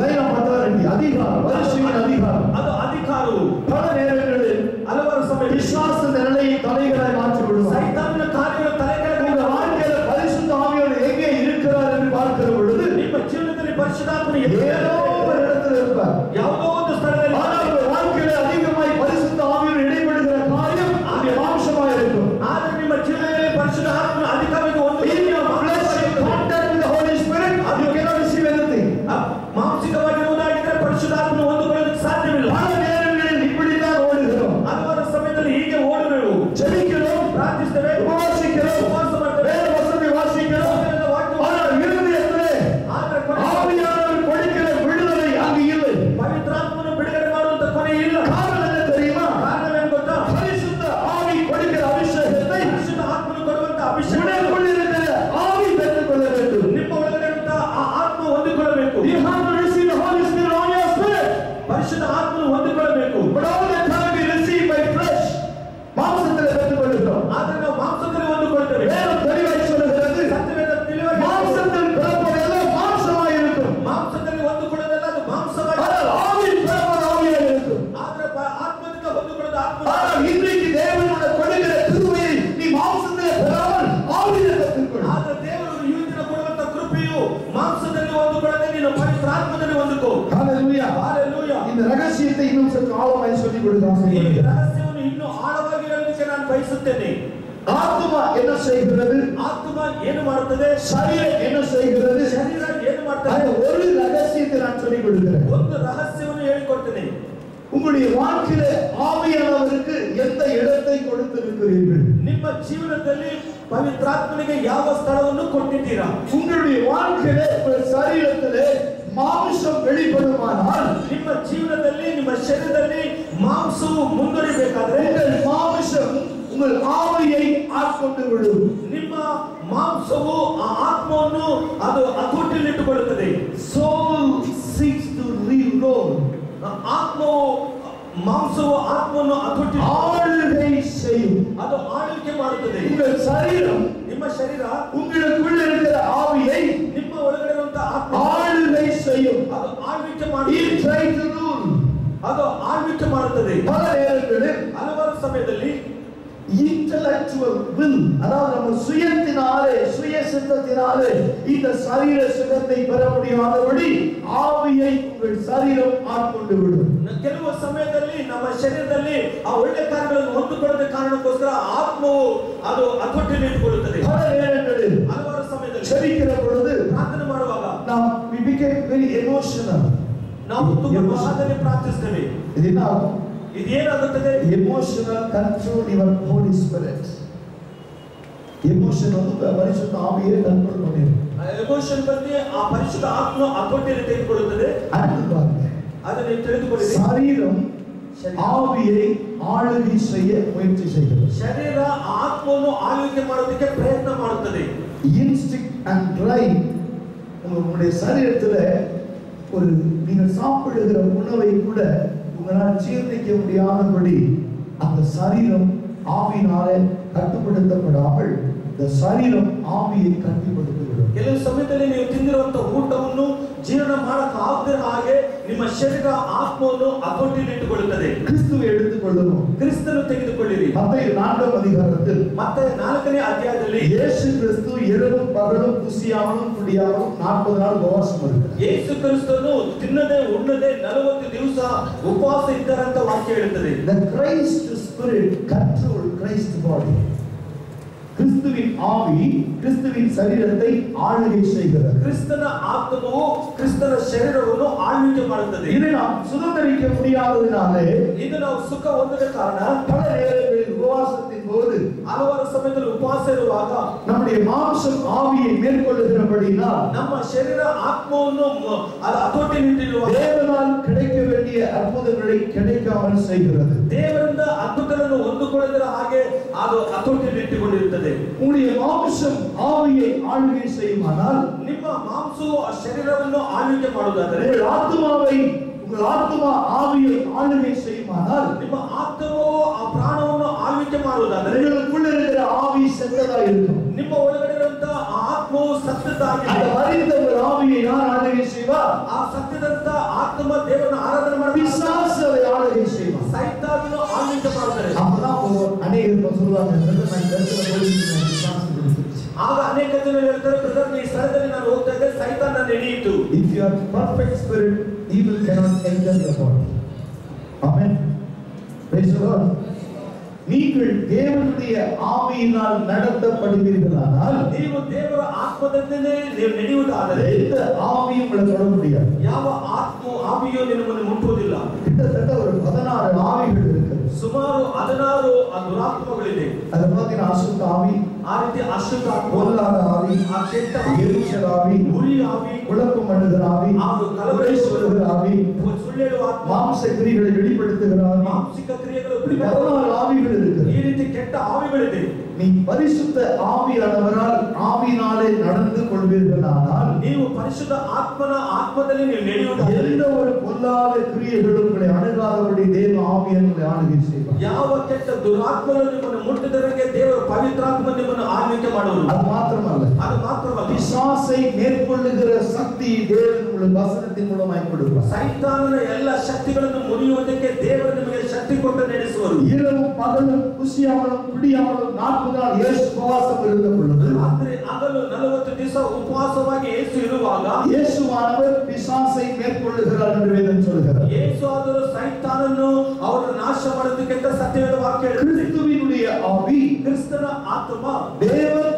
லைன் ஆஃப் அத்தாரிட்டி, அதிகாரம், வரிசையின் அதிகாரம். ಅದು ಅಧಿಕಾರವು பல நேரங்களில் ಹಲವಾರು ಸಮಯ விசுவாச நிலையை தலைகளாய் மாற்றி விடுவார். ಸೈತಾನನ ಕಾರ್ಯಗಳ உங்க ತಲೆಕೆಳಗಾಗಿ வாழ்க்கையில பரிசுத்த ஆவியோடு எங்கே இருக்கிறார் என்று பார்க்கிற பொழுது ನಿಮ್ಮ ಜೀವನದಲ್ಲಿ ಪರಿಶುದ್ಧಾತ್ಮನು ஏதோ ஒரு இடத்துல இருப்பார். ಯಾವುದೋ ಒಂದು ಸ್ಥಳದಲ್ಲಿ ஆனால் உங்க வாழ்க்கையில அதிகமாய் பரிசுத்த ஆவியோடு இடைப்படுகிற காரியம் அங்கே மாம்சமாய் இருக்கும். ಆದರೆ ನಿಮ್ಮ ಜೀವನದಲ್ಲಿ ಪರಿಶುದ್ಧ ಆತ್ಮನು ಅಧಿಕಾರವಾಗಿ ಒಂದು In your flesh, in contact with the Holy Spirit, you cannot receive anything. ಮಾಂಸಿಕವಾಗಿರುವುದಾಗಿದ್ದರೆ ಪರಿಶುದ್ಧಾತ್ಮನು ಹೊಂದಿಕೊಳ್ಳೋದಕ್ಕೆ ಸಾಧ್ಯವಿಲ್ಲ. பல நேரங்களில் இப்படித்தான் ஓடுகிறோம். ಹಲವಾರು ಸಮಯದಲ್ಲಿ ಹೀಗೆ ಓಡುವೆವು, ஜெபிக்கிறோம், ಪ್ರಾರ್ಥಿಸ್ತೇವೆ, உபவாசிக்கிறோம், ಉಪವಾಸ ಮಾಡ್ತೇವೆ, வேத வசனத்தை வாசிக்கிறோம். ದೇವರ ವಾಕ್ಯವನ್ನು ஆனால் இருதயத்திலே ಆದರೆ ಕೊನೆ ஆவியானவர் கொடுக்கிற விடுதலை அங்கு இல்லை. ಪವಿತ್ರಾತ್ಮನು ಬಿಡುಗಡೆ ಮಾಡುವಂತ ಕೊನೆ ಇಲ್ಲ. காரணம் என்ன தெரியுமா? ಕಾರಣವೇನು ಗೊತ್ತಾ? பரிசுத்த ஆவி கொடுக்கிற அபிஷேகத்தை ಪರಿಶುದ್ಧ ಆತ್ಮನು ಕೊಡುವಂತ ಅಭಿಷೇಕ உனக்குள் இருக்கிற ஆவி பெற்றுக்கொள்ள வேண்டும். ನಿಮ್ಮ ಒಳಗಡೆ ಇರುವಂತ ಆ ಆತ್ಮ ಹೊಂದಿಕೊಳ್ಳಬೇಕು. You have to receive the Holy Spirit on your spirit. ಪರಿಶುದ್ಧ ಆತ್ಮನು ಹೊಂದಿಕೊಳ್ಳಬೇಕು. But all the time we receive by flesh, மாம்சத்திலே பெற்றுக்கொள்கிறோம். ಆದರೆ ನಾವು ಮಾಂಸದಲ್ಲಿ ಹೊಂದಿಕೊಳ್ತೇವೆ. வேதம் தெளிவாய் சொல்லுகிறது, ಸತ್ಯವೇದ ತಿಳಿವಾಗಿ மாம்சத்தில் பிறப்பதெல்லாம் மாம்சமாய் இருக்கும். ಮಾಂಸದಲ್ಲಿ ಹೊಂದಿಕೊಳ್ಳೋದೆಲ್ಲ ಅದು ಮಾಂಸವಾಗಿ, ஆனால் ஆவியில் பிறப்பது ஆவியாய் இருக்கும். ಆದರೆ ಆತ್ಮದಿಂದ ಹೊಂದಿಕೊಳ್ಳೋದು ಆತ್ಮ. ஆனால் இன்றைக்கு தேவன் உனக்கு கொடுக்கிற கிருபையை நீ மாம்சத்திலே பெறாமல் ஆவியிலே பெற்றுக்கொள். ಆದರೆ ದೇವರು ಈ ದಿನ ಕೊಡುವಂತ ಕೃಪೆಯು ಮಾಂಸದಲ್ಲಿ ಹೊಂದಿಕೊಳ್ಳದೆ ನೀನು ಪವಿತ್ರ ಆತ್ಮದಲ್ಲಿ ಹೊಂದಿಕೋ. ஹல்லேலூயா. ಹಾಲೆಲೂಯಾ. இந்த ரகசியத்தை இன்னும் சற்று ஆழமாய் சொல்லிக் கொடுக்க ಈ ஆசைப்படுகிறேன். ರಹಸ್ಯವನ್ನು ಇನ್ನೂ ಆಳವಾಗಿ ಹೇಳಲಿಕ್ಕೆ ನಾನು ಬಯಸುತ್ತೇನೆ. ஆத்துமா என்ன செய்கிறது? செய்கிறது? ಆತ್ಮ ಏನು ಮಾಡುತ್ತದೆ? சரீரம் என்ன செய்கிறது? ಶರೀರ ಏನು ಮಾಡುತ್ತದೆ? அந்த ஒரு ரகசியத்தை நான் சொல்லிக் கொடுக்கிறேன். ಒಂದು ರಹಸ್ಯವನ್ನು ಹೇಳಿಕೊಡ್ತೇನೆ. உங்களுடைய வாழ்க்கையில ஆவியானவருக்கு எந்த இடத்தை கொடுத்திருக்கிறீர்கள்? ನಿಮ್ಮ ಜೀವನದಲ್ಲಿ ಪವಿತ್ರಾತ್ಮನಿಗೆ ಯಾವ ಸ್ಥಳವನ್ನು ಕೊಟ್ಟಿದ್ದೀರಾ? உங்களுடைய வாழ்க்கையில உங்கள் சரீரத்திலே மாம்சம் வெளிப்படுமானால், ನಿಮ್ಮ ಜೀವನದಲ್ಲಿ ನಿಮ್ಮ ಶರೀರದಲ್ಲಿ ಮಾಂಸವು ಮುಂದುವರಿಬೇಕಾದ್ರೆ உங்கள் மாம்சம் உங்கள் ஆவியை ஆட்கொண்டு விடும். ನಿಮ್ಮ ಮಾಂಸವು ಆ ಆತ್ಮವನ್ನು ಅದು ಹತೋಟಿಯಲ್ಲಿಟ್ಟುಕೊಳ್ಳುತ್ತದೆ. Soul seeks to live alone. ಆತ್ಮವು ಮಾಂಸವು ಆತ್ಮವನ್ನು ಹತೋಟಿ ஆளுகை செய்யும். ಅದು ಆಳ್ವಿಕೆ ಮಾಡುತ್ತದೆ. உங்கள் சரீரம் ನಿಮ್ಮ ಶರೀರ உங்களுக்குள்ள இருக்கிற ஆவியை ನಿಮ್ಮ ಒಳಗಡೆ ಇರುವಂತಹ ಆತ್ಮ ஆளுகை செய்யும். ಅದು ಆಳ್ವಿಕೆ He ಮಾಡುತ್ತದೆ. tries to rule. ಅದು ಆಳ್ವಿಕೆ ಮಾಡುತ್ತದೆ. பல நேரங்களில் ಹಲವಾರು ಸಮಯದಲ್ಲಿ intellectual will, அதாவது நம்ம சுயத்தினாலே சுய சித்தத்தினாலே இந்த சரீர சுகத்தை பெற முடியாதபடி ஆவியை உங்கள் சரீரம் ஆட்கொண்டு விடும். ಕೆಲವು ಸಮಯದಲ್ಲಿ ನಮ್ಮ ಶರೀರದಲ್ಲಿ ಆ ಒಳ್ಳೆ ಕಾರ್ಯಗಳನ್ನು ಹೊಂದಿಕೊಳ್ಳದ ಕಾರಣಕ್ಕೋಸ್ಕರ ಆತ್ಮವು ಅದು ಹತೋಟಿಯಲ್ಲಿ ಇಟ್ಟುಕೊಳ್ಳುತ್ತದೆ. பல நேரங்களில் ಹಲವಾರು ಸಮಯದಲ್ಲಿ ಜಪಿக்கிற பொழுது ಪ್ರಾರ್ಥನೆ ಮಾಡುವಾಗ we became very emotional. ನಾವು ತುಂಬಾ ಭಾವದಲ್ಲಿ ಪ್ರಾರ್ಥಿಸ್ತೇವೆ. ಇದನ್ನ ಇದೇನಾಗುತ್ತದೆ? emotional control your Holy Spirit. emotion வந்து பரிசுத்த ஆவியை கண்ட்ரோல் பண்ணிரும். ಎಮೋಷನ್ ಬಂದು ಆ ಪರಿಶುದ್ಧ ಆತ್ಮ ಹತೋಟಿಯಲ್ಲಿ ತೆಗೆದುಕೊಳ್ಳುತ್ತದೆ. ಅದನ್ನು ತಿಳಿದುಕೊಳ್ಳಿ. சரீரம் ஆவியை ஆளுகை செய்ய முயற்சி செய்கிறது. ಶರೀರ ಆತ್ಮವನ್ನು ಆಳ್ವಿಕೆ ಮಾಡೋದಕ್ಕೆ ಪ್ರಯತ್ನ ಮಾಡುತ್ತದೆ. instinct and drive உங்களுடைய சரீரத்துல ஒரு நீங்கள் சாப்பிடுகிற உணவை கூட உங்களால் ஜீரணிக்க முடியாதபடி அந்த சரீரம் ஆவியினாலே கட்டுப்படுத்தப்படாமல் இந்த சரீரம் ஆவியை கட்டுப்படுத்திவிடும். ಕೆಲವು ಸಮಯದಲ್ಲಿ ನೀವು ತಿಂದಿರುವಂತಹ ಊಟವನ್ನು ಜೀರ್ಣ ಮಾಡಕ್ಕೆ ಆಗದ ಹಾಗೆ ನಿಮ್ಮ ಶರೀರ ಆತ್ಮವನ್ನು ಹತೋಟಿಯಲ್ಲಿ ಇಟ್ಟುಕೊಳ್ಳುತ್ತದೆ. கிறிஸ்துவை எடுத்துக்கொள்ளணும். ಕ್ರಿಸ್ತನು ತೆಗೆದುಕೊಳ್ಳಿರಿ. மத்தேயு 4 அதிகாரத்தில் ಮತ್ತೆ 4ನೇ ಅಧ್ಯಾಯದಲ್ಲಿ இயேசு கிறிஸ்து இரவும் பகலும் புசியாமலும் குடியாமலும் 40 நாள் உபவாசம் இருக்கிறார். ಯೇಸು ಕ್ರಿಸ್ತನು ತಿನ್ನದೆ ಉಣ್ಣದೆ 40 ದಿವಸ ಉಪವಾಸ ಇದ್ದಾರಂತ ವಾಕ್ಯ ಹೇಳುತ್ತದೆ. The Christ spirit control Christ body. கிறிஸ்துவின் ஆவி கிறிஸ்துவின் சரீரத்தை ஆளுகை செய்கிறது. ಕ್ರಿಸ್ತನ ಆತ್ಮವು ಕ್ರಿಸ್ತನ ಶರೀರವನ್ನು ಆಳ್ವಿಕೆ ಮಾಡುತ್ತದೆ. இதை நாம் சுதந்திரிக்க முடியாததினாலே ಇದು ನಾವು ಸುಖ ಹೊಂದದ ಕಾರಣ பல நேரங்களில் உபவாசத்தின் போது ಹಲವಾರು ಸಮಯದಲ್ಲಿ ಉಪವಾಸ ಇರುವಾಗ நம்முடைய மாம்சம் ஆவியை மேற்கொள்ளுகிறபடினால் ನಮ್ಮ ಶರೀರ ಆತ್ಮವನ್ನು ಹತೋಟಿಯಲ್ಲಿಟ್ಟಿರುವಾಗ தேவனால் கிடைக்க வேண்டிய அற்புதங்களை கிடைக்காமல் செய்கிறது. ದೇವರಿಂದ ಅದ್ಭುತಗಳನ್ನು ಹೊಂದಿಕೊಳ್ಳದಿರ ಹಾಗೆ ಅದು ಹತೋಟಿಯಲ್ಲಿ ಇಟ್ಟುಕೊಂಡಿರುತ್ತದೆ. உங்களுடைய மாம்சம் ஆவியை ஆளுகை செய்யுமானால் ನಿಮ್ಮ ಮಾಂಸವು ಆ ಶರೀರವನ್ನು ಆಳ್ವಿಕೆ ಮಾಡುವುದಾದರೆ உங்கள் ஆத்மா ஆவியை ஆளுகை செய்யுமானால் ನಿಮ್ಮ ಆತ್ಮವು ಆ ಪ್ರಾಣವನ್ನು ಆಳ್ವಿಕೆ ಮಾಡುವುದಾದರೆ உங்களுக்குள்ள இருக்கிற ஆவி செத்ததா இருக்கும். ನಿಮ್ಮ ಒಳಗಡೆ ಇರುವಂತಹ ಆ ಆತ್ಮವು ಸತ್ತದ್ದಾಗಿದೆ. அந்த மரித்த ஒரு ஆவியை யார் ஆளுகை செய்வார்? ಆ ಸತ್ತದಂತ ಆತ್ಮ ದೇವರನ್ನು ಆರಾಧನೆ ಮಾಡುವ பிசாசு அதை ஆளுகை செய்வார். ಸೈತಾನನು ಆಳ್ವಿಕೆ ಮಾಡುತ್ತಾರೆ. அப்பதான் அநேகர் சொல்லுவாங்க ಆಗ ಅನೇಕ ಜನರು ಹೇಳ್ತಾರೆ, ಬ್ರದರ್ ಈ ಸ್ಥಳದಲ್ಲಿ ನಾನು ಹೋಗ್ತಾ ಇದ್ದೆ ಸೈತಾನ ನನ್ನ ಹಿಡಿಯಿತು. If you are perfect spirit, evil cannot enter your body. Amen. Praise the Lord. நீங்கள் தேவனுடைய ஆவியினால் நடத்தப்படுவீர்களானால் ನೀವು ದೇವರ ಆತ್ಮದಿಂದಲೇ ನೀವು ನಡೆಯುವುದಾದರೆ எந்த ஆவியும் உங்களை தொட முடியாது. ಯಾವ ಆವಿಯೂ ನಿಮ್ಮನ್ನು ಮುಟ್ಟುವುದಿಲ್ಲ. கிட்டத்தட்ட ஒரு 16 ஆவிகள் இருக்கு. ಸುಮಾರು 16 ದುರಾತ್ಮಗಳಿದೆ. அது பார்த்தீங்கன்னா அசுத்த ஆவி, ಆ ರೀತಿ ಅಶುದ್ಧ ಆತ್ಮ, பொல்லாத ஆவி, ಆ ಕೆಟ್ಟ எரிச்சல் ஆவி, ಉರಿ ಆವಿ, குழப்பம் பண்ணுகிற ஆவி, கலவரை சொல்லுகிற ஆவி, ಸುಳ್ಳು ಹೇಳುವ ಆತ್ಮ, மாம்ச கிரியைகளை வெளிப்படுத்துகிற ஆவி, ಮಾಂಸಿಕ ಕ್ರಿಯೆಗಳು 16 ஆவிகள் இருக்கு. ಈ ರೀತಿ ಕೆಟ್ಟ ಆವಿಗಳಿದೆ. நீ பரிசுத்த ஆவியானவரால் ஆவியினாலே நடந்து கொள்வீர்களானால் ನೀವು ಪರಿಶುದ್ಧ ಆತ್ಮನ ಆತ್ಮದಲ್ಲಿ ನೀವು ನಡೆಯುವುದಾದರೆ எந்த ஒரு பொல்லாத கிரியைகளும் உங்களை அணுகாதபடி தேவ ஆவியானவர் உங்களை ஆளுகை செய்வார். ಯಾವ ಕೆಟ್ಟ ದುರಾತ್ಮಗಳು ನಿಮ್ಮನ್ನು ಮುಟ್ಟಿದವರಿಗೆ ದೇವರ ಪವಿತ್ರಾತ್ಮ ನಿಮ್ಮನ್ನು ಆಳ್ವಿಕೆ ಮಾಡುವುದು. அது மாத்திரமல்ல, ಅದು ಮಾತ್ರವಲ್ಲ, பிசாசை மேற்கொள்ளுகிற சக்தி தேவன் உங்களுக்கு வசனத்தின் மூலமாய் கொடுப்பார். ಸೈತಾನನ ಎಲ್ಲ ಶಕ್ತಿಗಳನ್ನು ಮುರಿಯುವುದಕ್ಕೆ ದೇವರು ನಿಮಗೆ ಶಕ್ತಿ ಕೊಟ್ಟು ನಡೆಸುವರು. இரவும் பகலும் புசியாமலும் குடியாமலும் 40 நாள் இயேசு உபவாசம் இருந்த பொழுது ರಾತ್ರಿ ಹಗಲು 40 ದಿವಸ ಉಪವಾಸವಾಗಿ ಯೇಸು ಇರುವಾಗ இயேசுவானவர் பிசாசை மேற்கொள்ளுகிறார் என்று வேதம் சொல்கிறது. ಯೇಸು ಆದರೂ ಸೈತಾನನ್ನು ಅವರ ನಾಶ ಮಾಡೋದಕ್ಕೆ ಸತ್ಯವೇದ ವಾಕ್ಯ ಹೇಳುತ್ತದೆ. கிறிஸ்துவினுடைய ஆவி, ಕ್ರಿಸ್ತನ ಆತ್ಮ தேவன்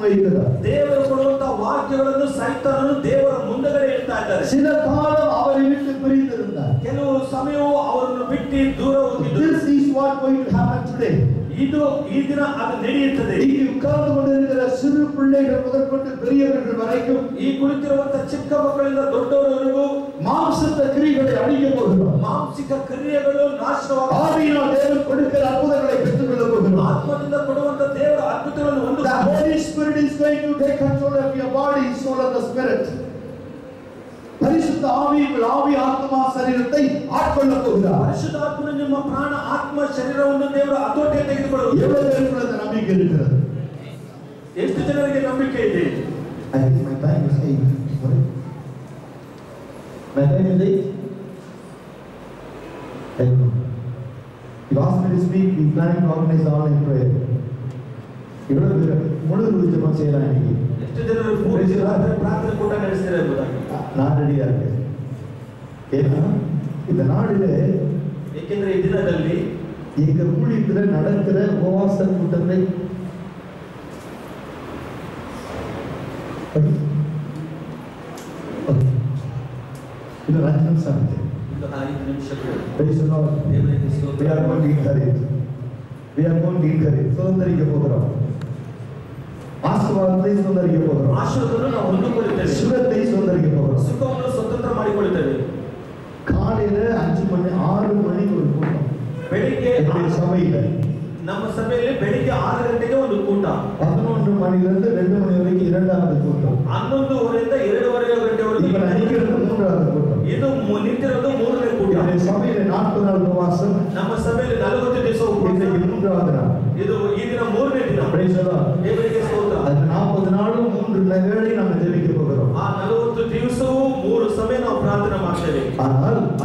முன்வைக்கிறார். ದೇವರು ಕೊಡುವಂತ ವಾಕ್ಯಗಳನ್ನು ಸೈತಾನನು ದೇವರ ಮುಂದಗಡೆ ಇಡ್ತಾ ಇದ್ದಾರೆ. சில காலம் அவரை விட்டு பிரிந்திருந்தார். ಕೆಲವು ಸಮಯವು ಅವರನ್ನು ಬಿಟ್ಟು ದೂರ ಹೋಗಿದ್ದರು. This is what going to happen today. ಇದು ಈ ದಿನ ಅದು ನಡೆಯುತ್ತದೆ. இங்கு உட்கார்ந்து கொண்டிருக்கிற சிறு பிள்ளைகள் முதற்கொண்டு பெரியவர்கள் வரைக்கும் ಈ ಕುಳಿತಿರುವಂತ ಚಿಕ್ಕ ಮಕ್ಕಳಿಂದ ದೊಡ್ಡವರವರೆಗೂ மாம்சத்த கிரியைகளை அழிக்க போகிறோம். ಮಾಂಸಿಕ ಕ್ರಿಯೆಗಳು ನಾಶವಾಗುತ್ತವೆ. ஆவியினால் தேவன் கொடுக்கிற அற்புதங்களை பெற்றுக்கொள்ள போகிறோம். ಆತ್ಮದಿಂದ ಕೊಡುವಂತ ದೇವರ ಅದ್ಭುತಗಳನ್ನು ಒಂದು The Holy Spirit is going to take control of your body, soul and the spirit. பரிசுத்த ஆவி உங்கள் ஆவி ஆத்மா சரீரத்தை ஆட்கொள்ள போகிறார். ಪರಿಶುದ್ಧಾತ್ಮನು ನಿಮ್ಮ ಪ್ರಾಣ ಆತ್ಮ ಶರೀರವನ್ನು ದೇವರ ಹತೋಟಿಗೆ ತೆಗೆದುಕೊಳ್ಳುವರು. எவ்வளவு பேருக்கு அந்த நம்பிக்கை இருக்கிறது? ಎಷ್ಟು ಜನರಿಗೆ ನಂಬಿಕೆ ಇದೆ? I think my time is 8. Sorry. My time is 8. I don't know. You asked me this week, we planning to organize online prayer. எவ்வளவு பேர் முழு ஜெபம் செய்யலாம் இன்னைக்கு? ಎಷ್ಟು ಜನರು ಪೂರ್ತಿ ರಾತ್ರಿ ಪ್ರಾರ್ಥನೆ ಕೂಟ ನಡೆಸ್ತಾರೆ ಎಂಬುದಾಗಿ நான் ரெடியா இருக்கேன். ஏன்னா இந்த நாளிலே ಏಕೆಂದರೆ ಈ ದಿನದಲ್ಲಿ எங்க ஊழியத்துல நடக்கிற உபவாச கூட்டத்தை இது 5 நிமிஷம் ஆகுது. ಒಂದು 5 ನಿಮಿಷಗಳು Praise the Lord. ದೇವರಿಗೆ We ಸ್ತೋತ್ರ. are going to encourage. We are going to encourage. சுதந்திரிக்க போகிறோம். ஆசீர்வாதத்தை சுதந்திரிக்க போகிறோம். ಆಶೀರ್ವಾದವನ್ನು ನಾವು ಹೊಂದಿಕೊಳ್ಳುತ್ತೇವೆ. சுகத்தை சுதந்திரிக்க போகிறோம். ಸುಖವನ್ನು ಸ್ವತಂತ್ರ ಮಾಡಿಕೊಳ್ಳುತ್ತೇವೆ. காலையில 5 மணி 6 மணிக்கு ஒரு கூட்டம். ಬೆಳಿಗ್ಗೆ சபையில ನಮ್ಮ ಸಭೆಯಲ್ಲಿ ಬೆಳಿಗ್ಗೆ 6 ಗಂಟೆಗೆ ಒಂದು ಕೂಟ. 11 மணிலிருந்து 2 மணி வரைக்கும் இரண்டாவது கூட்டம். 11:30 2:30 ಗಂಟೆವರೆಗೂ இப்ப நான் நிக்கிறது மூன்றாவது கூட்டம். ಇದು ನಿಂತಿರೋದು 3ನೇ ಕೂಟ. இந்த சபையில 40 நாள் உபவாசம். ನಮ್ಮ ಸಭೆಯಲ್ಲಿ 40 ದಿವಸ ಉಪವಾಸ. இன்னைக்கு மூன்றாவது நாள். ಇದು ಈ ದಿನ 3ನೇ ದಿನ. Praise the Lord. ದೇವರಿಗೆ ಸ್ತೋತ್ರ. அது 40 நாளும் 3 வேளை நம்ம ஜெபிக்க போகிறோம். ಆ 40 ದಿವಸವೂ 3 ಸಮಯ ನಾವು ಪ್ರಾರ್ಥನೆ ಮಾಡ್ತೇವೆ.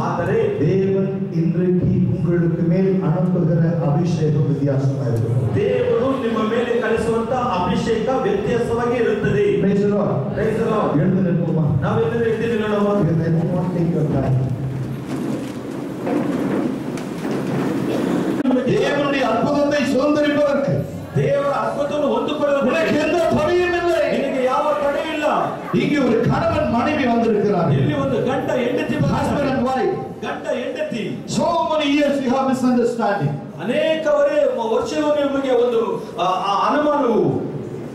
ಆದರೆ தேவன் இன்றைக்கு உங்களுக்கு மேல் அனுப்புகிற அபிஷேகம் வித்தியாசமா இருக்கும். ದೇವರು ನಿಮ್ಮ ಮೇಲೆ ಕಳಿಸುವಂತ ಅಭಿಷೇಕ ವ್ಯತ್ಯಾಸವಾಗಿ ಇರುತ್ತದೆ. Praise the Lord. Praise the Lord. எழுந்து நிற்போமா? ನಾವೆಲ್ಲರೂ ಎದ್ದು ನಿಲ್ಲೋಣ. I don't want to take your time. தேவனுடைய அற்புதத்தை சுதந்திரிப்பதற்கு ದೇವರ ಅದ್ಭುತವನ್ನು ಹೊಂದಿಕೊಳ್ಳುವುದಕ್ಕೆ உனக்கு எந்த தடையும் இல்லை. ನಿನಗೆ ಯಾವ ತಡೆ ಇಲ್ಲ. இங்கே ஒரு கணவன் மனைவி வந்திருக்கிறார். ಇಲ್ಲಿ ಒಂದು ಗಂಡ ಹೆಂಡತಿ Husband and wife. ಗಂಡ ಹೆಂಡತಿ. So many years we have misunderstanding. ಅನೇಕ ವರ್ಷಗಳು ನಿಮಗೆ ಒಂದು ಅನುಮಾನವು.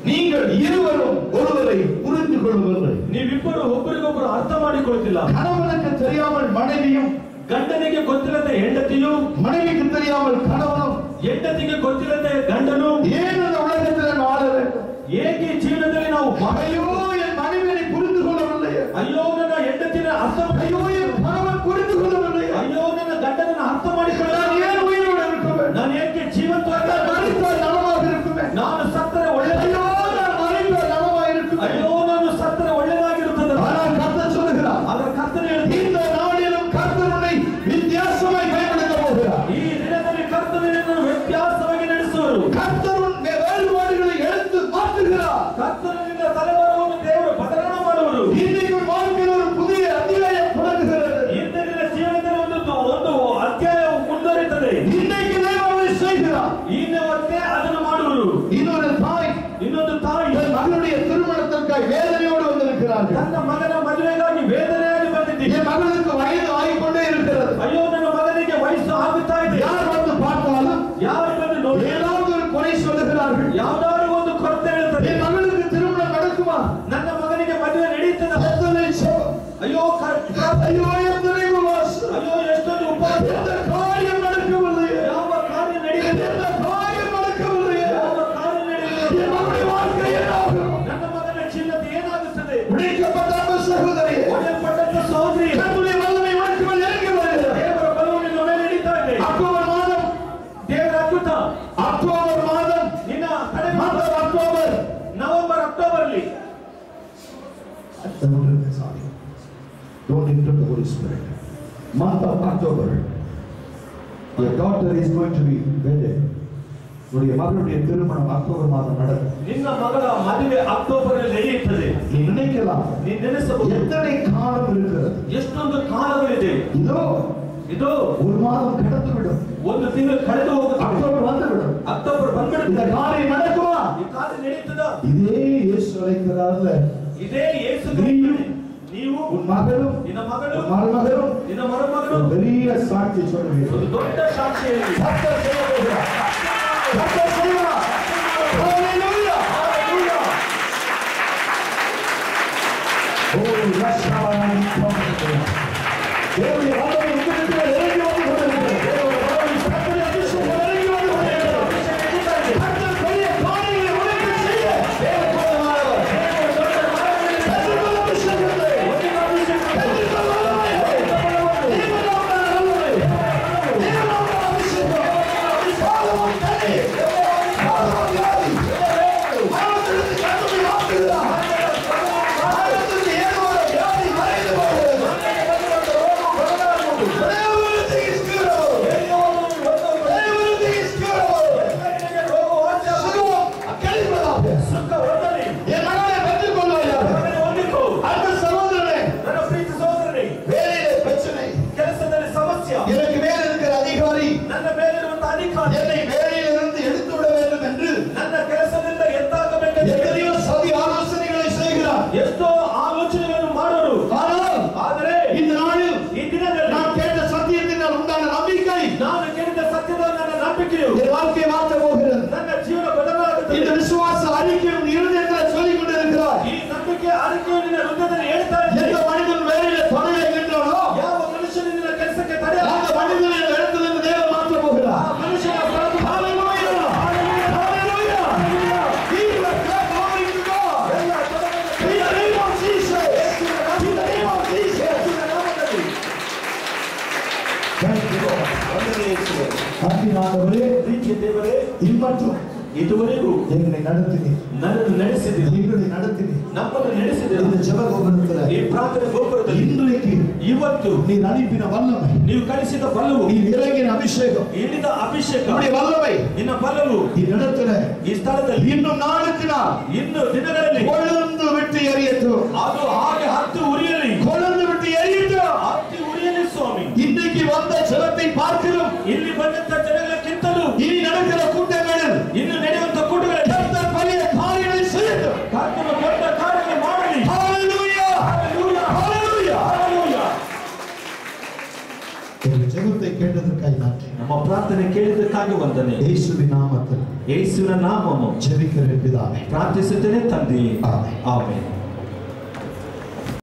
நீங்கள் இருவரும் ஒருவரை புரிந்து கொள்வதில்லை. ನೀವಿಬ್ಬರು ಒಬ್ಬರಿಗೊಬ್ಬರು ಅರ್ಥ ಮಾಡಿಕೊಳ್ಳುತ್ತಿಲ್ಲ. கணவனுக்கு தெரியாமல் மனைவியும், ಗಂಡನಿಗೆ ಗೊತ್ತಿಲ್ಲದ ಹೆಂಡತಿಯು, மனைவிக்கு தெரியாமல் கணவனும், ಹೆಂಡತಿಗೆ ಗೊತ್ತಿಲ್ಲದ ಗಂಡನು ஏன் இந்த உலகத்தில் வாழ வேண்டும்? ಏಕೆ ಜೀವನದಲ್ಲಿ ನಾವು ஐயோ என் மனைவியை புரிந்து கொள்ளவில்லை, ಅಯ್ಯೋ ನನ್ನ ಹೆಂಡತಿನ ಅರ್ಥ ஐயோ என் கணவன் புரிந்து கொள்ளவில்லை, ಅಯ್ಯೋ ನನ್ನ ಗಂಡನನ್ನ ಅರ್ಥ ಮಾಡಿಕೊಳ್ಳ நான் ஏன் உயிரோடு இருக்கவேன்? ನಾನು ಏಕೆ ಜೀವಂತವಾಗಿ நான் மரித்தால் நலமாக இருக்குமே, ನಾನು ಸತ್ತರೆ ಒಳ್ಳೆಯ ஐயோ நான் மரித்தால் நலமாக இருக்குமே. ಅಯ್ಯೋ ನಾನು ಸತ್ತರೆ ಒಳ್ಳೆಯದಾಗಿರುತ್ತದೆ. ஆனால் கர்த்தர் சொல்கிறார், ಅದರ ಕರ್ತನೆ ಹೇಳ್ತಾನೆ, இந்த நாளிலும் கர்த்தர் உன்னை வித்தியாசமாய் பயன்படுத்த போகிறார். ಈ ದಿನದಲ್ಲಿ ಕರ್ತನನ್ನು ವ್ಯತ್ಯಾಸವಾಗಿ ನಡೆಸುವರು. கர்த்தர் உன் வேறுபாடுகளை எடுத்து மாற்றுகிறார். ಕರ್ತನಿಂದ ತಲೆಬರವನ್ನು ದೇವರು ಬದಲಾವಣೆ ಮಾಡುವರು. இன்னைக்கு உன் வாழ்க்கையில் ஒரு புதிய அத்தியாயம் தொடங்குகிறது. ಇಂದಿನ ಜೀವನದಲ್ಲಿ ಒಂದು ಅಧ್ಯಾಯ ಮುಂದುವರಿಯುತ್ತದೆ. இன்னைக்கு தேவன் செய்கிறார். ಇನ್ನವತ್ತೇ ಅದನ್ನು ಮಾಡುವರು. ಇನ್ನೊಂದು ತಾಯಿ தன் மகனுடைய திருமணத்திற்காக வேதனையோடு வந்திருக்கிறார்கள். ತನ್ನ ಮಗನ ಮದುವೆಗಾಗಿ ವೇದನೆಯಾಗಿ ಬಂದಿದ್ದೀವಿ. என் மகனுக்கு வயது ஆகிக்கொண்டே இருக்கிறது. ಅಯ್ಯೋ ನನ್ನ ಮಗನಿಗೆ ವಯಸ್ಸು ಆಗುತ್ತಾ ಇದೆ. யார் வந்து பார்த்தாலும் ಯಾರು ಬಂದು ನೋಡಿ ஏதாவது ஒரு குறை சொல்லுகிறார்கள். ಯಾವ್ದಾದ್ರು ಒಂದು ಕೊರತೆ ಹೇಳ್ತಾರೆ. என் மகனுக்கு திருமணம் நடக்குமா? ನನ್ನ ಮಗನಿಗೆ ಮದುವೆ ನಡೀತದ. எத்தனை ஜெபம், ಅಯ್ಯೋ ஐயோ எத்தனை உபவாசம், ಅಯ್ಯೋ ಎಷ್ಟೊಂದು ಉಪವಾಸ. எந்த காரியம் நடக்கவில்லை, ಯಾವ ಕಾರ್ಯ ನಡೆಯಲಿಲ್ಲ. எந்த காரியம் நடக்கவில்லை. ಯಾವ ಕಾರ್ಯ ನಡೆಯಲಿಲ್ಲ. என் மகனுடைய வாழ்க்கை ஏனாகும்? ನನ್ನ ಮಗನ ಜೀವನತೆ ಏನಾಗುತ್ತದೆ? உடைக்கப்பட்ட அன்பு சகோதரி, ಒಡೆಯಲ್ಪಟ್ಟಂತ ಸಹೋದರಿ, கர்த்தருடைய வல்லமை உனக்கு மேல் இறங்கி வருகிறது. ದೇವರ ಬಲವು ನಿನ್ನ ಮೇಲೆ ನಡೀತಾ ಇದೆ. அக்டோபர் மாதம், ದೇವರ ಅದ್ಭುತ அக்டோபர் மாதம், ನಿನ್ನ ಕಡೆ அக்டோபர், ನವೆಂಬರ್ ಅಕ್ಟೋಬರ್ ಅಲ್ಲಿ sorry, don't interrupt the Holy Spirit. Month of October, your daughter is going to be wedded. உன்னுடைய மகளுடைய திருமணம் அக்டோபர் மாதம் நடக்கும். ನಿನ್ನ ಮಗಳ ಮದುವೆ ಅಕ್ಟೋಬರ್ ಅಲ್ಲಿ ನಡೆಯುತ್ತದೆ. நீ நினைக்கலாம், ನೀ ನೆನೆಸಬಹುದು எத்தனை காலம் இருக்கிறது? ಎಷ್ಟೊಂದು ಕಾಲಗಳಿದೆ. ಇದು ஒரு மாதம் கடந்து விடும், ಒಂದು ತಿಂಗಳು ಕಳೆದು ಹೋಗುತ್ತೆ. அக்டோபர் வந்து விடும். ಅಕ್ಟೋಬರ್ ಬಂದ್ಬಿಡುತ್ತೆ. இந்த காரியம் நடக்குமா? ಈ ಕಾರ್ಯ ನಡೀತದ இதே இயேசு அழைக்கிறார்ல, ಇದೇ ಯೇಸು ನೀವು உன் மகளும் ನಿನ್ನ ಮಗಳು உன் மருமகனும் ನಿನ್ನ ಮರುಮಗಳು ஒரு பெரிய சாட்சி சொல்லுவீர்கள். ಒಂದು ದೊಡ್ಡ ಸಾಕ್ಷಿಯಲ್ಲಿ கர்த்தர் செய்ய போகிறார். கர்த்தர் செய்வார். ஹalleluya. Hallelujah. ஓ ரஷாவானி போகிறது. தேவனுடைய வல்லமை உங்களிடத்தில் இறங்கி வந்து கொண்டிருக்கிறது. கர்த்தருடைய அபிஷேகம் இறங்கி வந்து கொண்டிருக்கிறது. கர்த்தர் பெரிய காரியங்களை உனக்கு செய்ய தேவன் போதுமானவர். கர்த்தருடைய அபிஷேகத்தை கர்த்தருடைய வல்லமையை தேவனுடைய வல்லமை தேவனுடைய அபிஷேகம் பாதம் தனி பாதம் யாரி பாதத்திலிருந்து கர்த்தரை மாற்றுகிறார். பாதத்திலிருந்து ஏதோ ஒரு வியாதி மறைந்து போகிறது. Everything is curable. Everything is curable. சுகம் அக்கறைப்படாது. ಸುಖ ಹೊಂದಲಿ. என் மகனை பெற்றுக் கொள்வாயாக. ಮಗನೇ ಹೊಂದಿಕೋ. அன்பு சகோதரனே, ನನ್ನ ಪ್ರೀತಿ ಸಹೋದರನೇ, வேலையிலே பிரச்சனை, ಕೆಲಸದಲ್ಲಿ ಸಮಸ್ಯೆ, எனக்கு மேல் இருக்கிற அதிகாரி ನನ್ನ ಮೇಲಿರುವಂತಹ ಅಧಿಕಾರಿ என்னை வேலையிலிருந்து எடுத்து விட வேண்டும் என்று ನನ್ನ ಕೆಲಸದಿಂದ ಎತ್ತಾಗಬೇಕೆಂದು எத்தனையோ சதி ஆலோசனைகளை செய்கிறார். ಎಷ್ಟೋ ಆಲೋಚನೆಗಳನ್ನು ಮಾಡೋರು. ஆனால் ಆದರೆ இந்த நாளில் ಈ ದಿನದಲ್ಲಿ நான் கேட்ட சத்தியத்தினால் உண்டான நம்பிக்கை ನಾನು ಕೇಳಿದ ಸತ್ಯದ ನನ್ನ ನಂಬಿಕೆಯು என் வாழ்க்கையை மாற்ற போகிறது. ನನ್ನ ಜೀವನ ಬದಲಾಗುತ್ತದೆ. இந்த விசுவாச அறிக்கை உன் இருதயத்தில் சொல்லிக் கொண்டிருக்கிறார். ಈ ನಂಬಿಕೆ ಅರಿಕೆಯು ನಿನ್ನ ಹೃದಯದಲ್ಲಿ ಹೇಳ್ತಾ ಇದೆ. எந்த மனிதன் வேலையில தொலைகின்றானோ ಯಾವ ಮನುಷ್ಯನು ನಿನ್ನ ಕೆಲಸಕ್ಕೆ அந்த ತಡೆಯಲಾಗ மனிதனை இந்த இடத்திலிருந்து தேவன் மாற்ற போகிறார். ಮನುಷ್ಯನ ಪ್ರಾರ್ಥನೆ Hallelujah. Hallelujah. People are glory to God. In the name of Jesus. In the name of Jesus. Thank you, Lord. அன்பினானவரே, ಪ್ರೀತಿಯ ದೇವರೇ, இம்மட்டும் ಇದುವರೆಗೂ எங்களை நடத்தினீர். ನನ್ನನ್ನು ನಡೆಸಿದ್ದೀರಿ, எங்களை நடத்தினீர். ನಮ್ಮನ್ನು ನಡೆಸಿದ್ದೀರಿ. இந்த ஜெப கோபுரத்துல ಈ ಪ್ರಾರ್ಥನೆ ಗೋಪುರದಲ್ಲಿ இன்றைக்கு ಇವತ್ತು நீர் அனுப்பின வல்லமை, ನೀವು ಕಳಿಸಿದ ಬಲವು, நீர் இறங்கின அபிஷேகம், ಇಳಿದ ಅಭಿಷೇಕ, உம்முடைய வல்லமை ನಿನ್ನ ಬಲವು இந்த இடத்துல ಈ ಸ್ಥಳದಲ್ಲಿ இன்னும் நாளுக்கு நாள் ಇನ್ನು ದಿನಗಳಲ್ಲಿ கொழுந்து விட்டு எரியட்டும். ಅದು ಹಾಗೆ ಹತ್ತಿ ಉರಿಯಲಿ, கொழுந்து விட்டு எரியட்டும். ಹತ್ತಿ ಉರಿಯಲಿ ಸ್ವಾಮಿ. இன்றைக்கு வந்த ஜெபத்தை பார்க்கிறோம். ಇಲ್ಲಿ ಬಂದಂತ ಜನಗಳಕ್ಕಿಂತಲೂ இனி நடக்கிற கூட்டங்களில் ಇನ್ನು ನಡೆಯುವಂತ ಕೂಟಗಳಲ್ಲಿ கர்த்தர் பெரிய காரியங்களை செய்யட்டும். ಕರ್ತನು ದೊಡ್ಡ ಕಾರ್ಯ ಮಾಡಲಿ. ஹalleluya. Hallelujah. ஹalleluya. Hallelujah. எங்கள் ஜெபத்தை கேட்டதற்காக நன்றி. ನಮ್ಮ ಪ್ರಾರ್ಥನೆ ಕೇಳಿದ್ದಕ್ಕಾಗಿ ವಂದನೆ. இயேசுவின் நாமத்தில் ಯೇಸುವಿನ ನಾಮವನ್ನು ஜெபிக்கிறேன் பிதாவே. ಪ್ರಾರ್ಥಿಸುತ್ತೇನೆ ತಂದೆಯೇ. ಆಮೆನ್. ಆಮೆನ್.